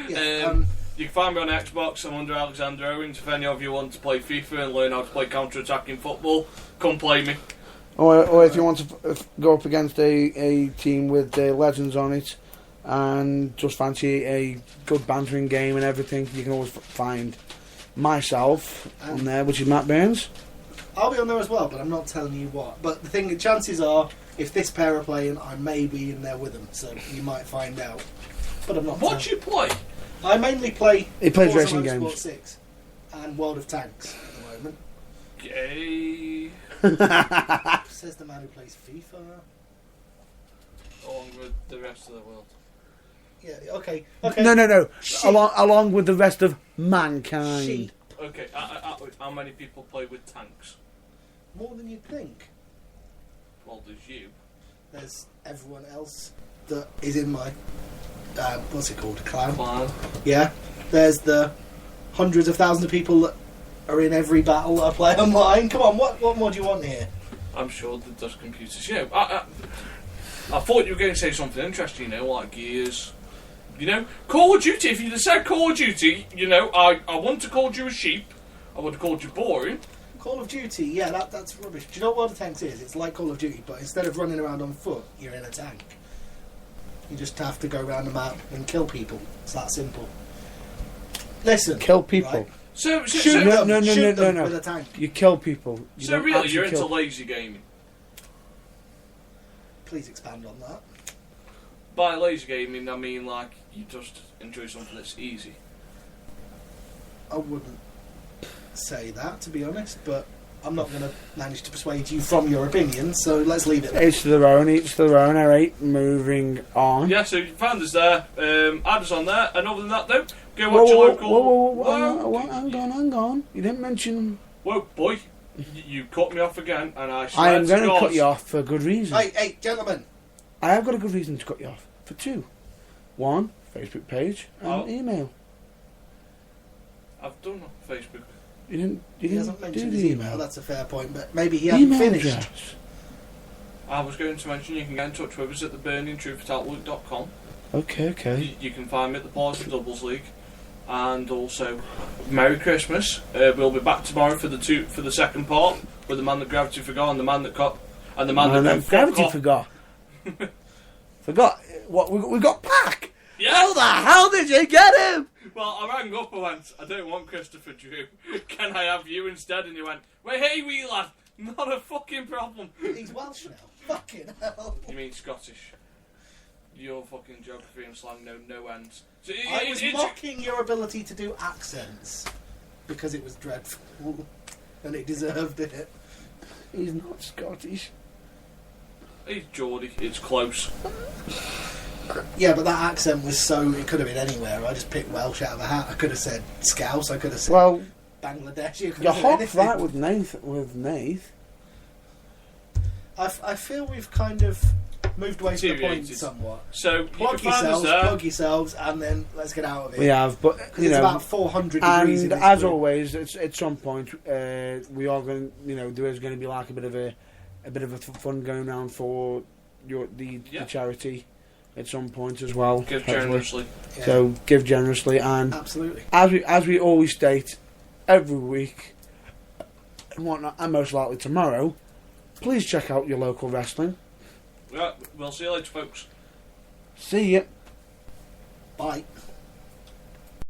Yeah, You can find me on Xbox. I'm under Alexander Owens. If any of you want to play FIFA and learn how to play counter-attacking football, come play me. Or if you want to go up against a team with legends on it and just fancy a good bantering game and everything, you can always find myself on there, which is Matt Burns. I'll be on there as well, but I'm not telling you what. But the thing, chances are, if this pair are playing, I may be in there with them, so you might find out. But I'm not. What do you play? I mainly play. He plays Forza racing Motorsport games. 6 and World of Tanks at the moment. Yay. Says the man who plays FIFA. Along with the rest of the world. Yeah. Okay. No. Sheep. Along with the rest of mankind. Sheep. Okay, how many people play with tanks? More than you'd think. Well, there's you. There's everyone else that is in my. What's it called? Clan. Yeah. There's the hundreds of thousands of people that are in every battle I play online. Come on, what more do you want here? I'm sure that there's computers. You know, I thought you were going to say something interesting, you know, like Gears. You know, Call of Duty, if you'd have said Call of Duty, you know, I wouldn't have called you a sheep. I would have called you boring. Call of Duty, yeah, that's rubbish. Do you know what World of Tanks is? It's like Call of Duty, but instead of running around on foot, you're in a tank. You just have to go around the map and kill people. It's that simple. Listen. Kill people. Right? So Shoot No, them, shoot them no. with a tank. You kill people. You so don't really, actually you're into kill- lazy gaming. Please expand on that. By lazy gaming, I mean like you just enjoy something that's easy. I wouldn't say that, to be honest, but I'm not going to manage to persuade you from your opinion, so let's leave it there. Each to their own, alright. Moving on. Yeah, so you found us there. Add us on there. And other than that, though, go watch your local. Whoa, hang on. You didn't mention. Whoa, boy, you cut me off again, and I I swear am to going to God, cut you off for a good reason. Hey, gentlemen. I have got a good reason to cut you off. For two. One, Facebook page and Oh. email. I've done Facebook. You didn't He do hasn't mentioned the his email. email, that's a fair point, but maybe he hasn't Email finished. address. I was going to mention you can get in touch with us at theburningtruth@outlook.com. Okay. You can find me at the Pause for Doubles League and also Merry Christmas. We'll be back tomorrow for the second part with the man that gravity forgot and the man that got and the man that gravity forgot. Forgot what we got back. Yeah. How the hell did you get him? Well, I rang up and went, I don't want Christopher Drew. Can I have you instead? And you went, well, hey, wee lad, not a fucking problem. He's Welsh now. Fucking hell. You mean Scottish? Your fucking geography and slang no ends. So I was mocking your ability to do accents because it was dreadful and it deserved it. He's not Scottish. He's Geordie. It's close. Yeah, but that accent was so... It could have been anywhere. I just picked Welsh out of a hat. I could have said Scouse. I could have said Bangladesh. You're hot right with Nath. I feel we've kind of moved away from the point somewhat. So plug yourselves, and then let's get out of it. We have, but it's about 400 degrees. And as always, it's at some point we are going. There is going to be like a bit of a fun going around for the charity at some point as well. Give generously. Yeah. So give generously, and absolutely, as we always state every week and whatnot, and most likely tomorrow. Please check out your local wrestling. Yeah, we'll see you later, folks. See ya. Bye.